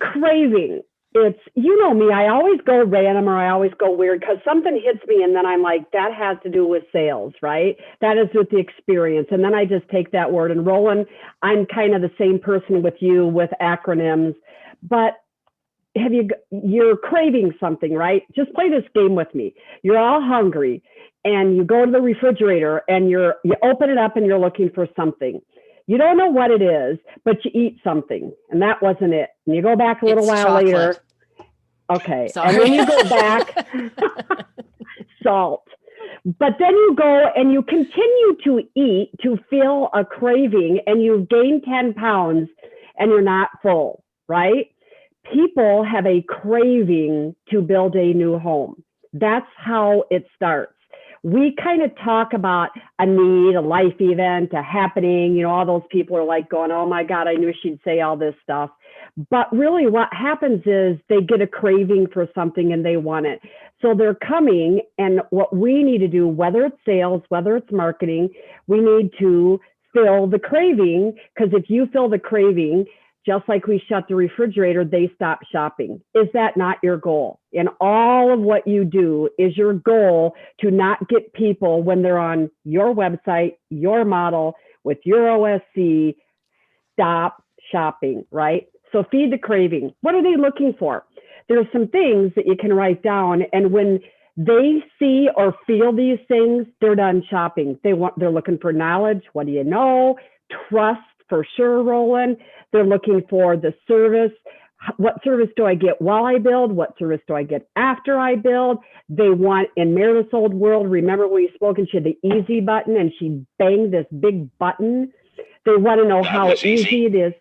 Speaker 2: craving. It's, me, I always go random, or I always go weird because something hits me and then I'm like, that has to do with sales, right? That is with the experience. And then I just take that word. And Roland, I'm kind of the same person with you with acronyms, but you're craving something, right? Just play this game with me. You're all hungry and you go to the refrigerator and you open it up and you're looking for something. You don't know what it is, but you eat something, and that wasn't it. And you go back a little while later. Okay.
Speaker 4: Sorry.
Speaker 2: And then you go back, salt. But then you go and you continue to eat to fill a craving, and you've gained 10 pounds and you're not full, right? People have a craving to build a new home. That's how it starts. We kind of talk about a need, a life event, a happening, all those people are like going, oh my God, I knew she'd say all this stuff. But really what happens is they get a craving for something and they want it. So they're coming, and what we need to do, whether it's sales, whether it's marketing, we need to fill the craving, because if you fill the craving, just like we shut the refrigerator, they stop shopping. Is that not your goal? In all of what you do, is your goal to not get people, when they're on your website, your model, with your OSC, stop shopping, right? So feed the craving. What are they looking for? There's some things that you can write down, and when they see or feel these things, they're done shopping. They're looking for knowledge. What do you know? Trust, for sure, Roland. They're looking for the service. What service do I get while I build? What service do I get after I build? They want, in Meredith's old world, remember we spoke and she had the easy button and she banged this big button. They want to know how easy it is.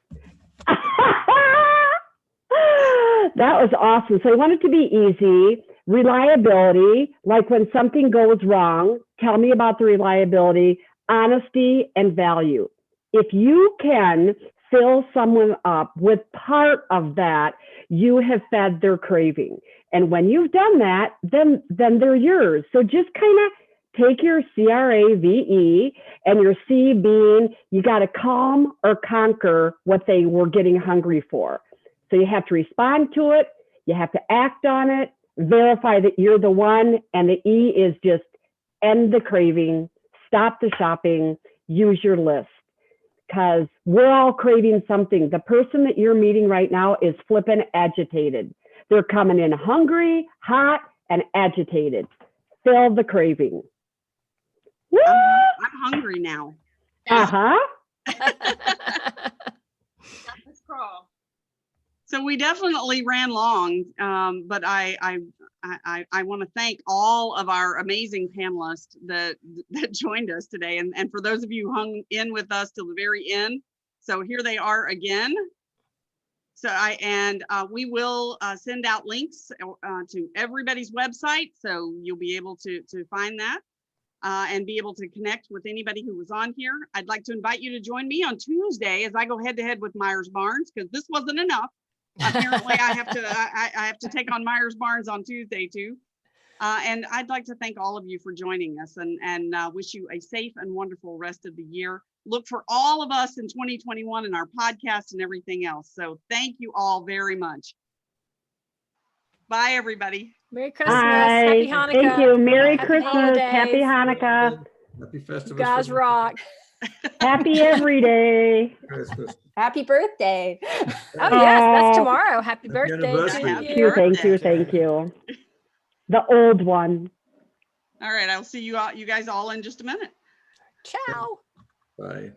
Speaker 2: That was awesome. So I want it to be easy. Reliability, like when something goes wrong, tell me about the reliability, honesty, and value. If you can fill someone up with part of that, you have fed their craving. And when you've done that, then they're yours. So just kind of take your CRAVE, and your C being, you got to calm or conquer what they were getting hungry for. So you have to respond to it. You have to act on it, verify that you're the one. And the E is just end the craving, stop the shopping, use your list. Because we're all craving something. The person that you're meeting right now is flipping agitated. They're coming in hungry, hot, and agitated. Fill the craving. Woo!
Speaker 1: I'm hungry now.
Speaker 2: Uh-huh.
Speaker 9: Let's crawl.
Speaker 1: So we definitely ran long, but I want to thank all of our amazing panelists that joined us today, and for those of you who hung in with us till the very end. So here they are again. So we will send out links to everybody's website, so you'll be able to find that and be able to connect with anybody who was on here. I'd like to invite you to join me on Tuesday as I go head to head with Myers Barnes, because this wasn't enough. Apparently I have to take on Myers Barnes on Tuesday too. And I'd like to thank all of you for joining us, and wish you a safe and wonderful rest of the year. Look for all of us in 2021 in our podcast and everything else. So thank you all very much. Bye, everybody.
Speaker 4: Merry Christmas.
Speaker 2: Bye.
Speaker 4: Happy Hanukkah.
Speaker 2: Thank you. Merry
Speaker 4: Happy
Speaker 2: Christmas.
Speaker 4: holidays.
Speaker 2: Happy Hanukkah.
Speaker 8: Happy festival.
Speaker 4: You guys rock.
Speaker 2: Happy every day.
Speaker 8: Christmas.
Speaker 3: Happy birthday.
Speaker 4: Oh, yes, that's tomorrow. Happy birthday
Speaker 8: anniversary.
Speaker 4: to
Speaker 1: Happy
Speaker 4: you.
Speaker 2: Thank you. Thank you. The old one.
Speaker 1: All right, I'll see you guys all in just a minute.
Speaker 4: Ciao.
Speaker 8: Bye.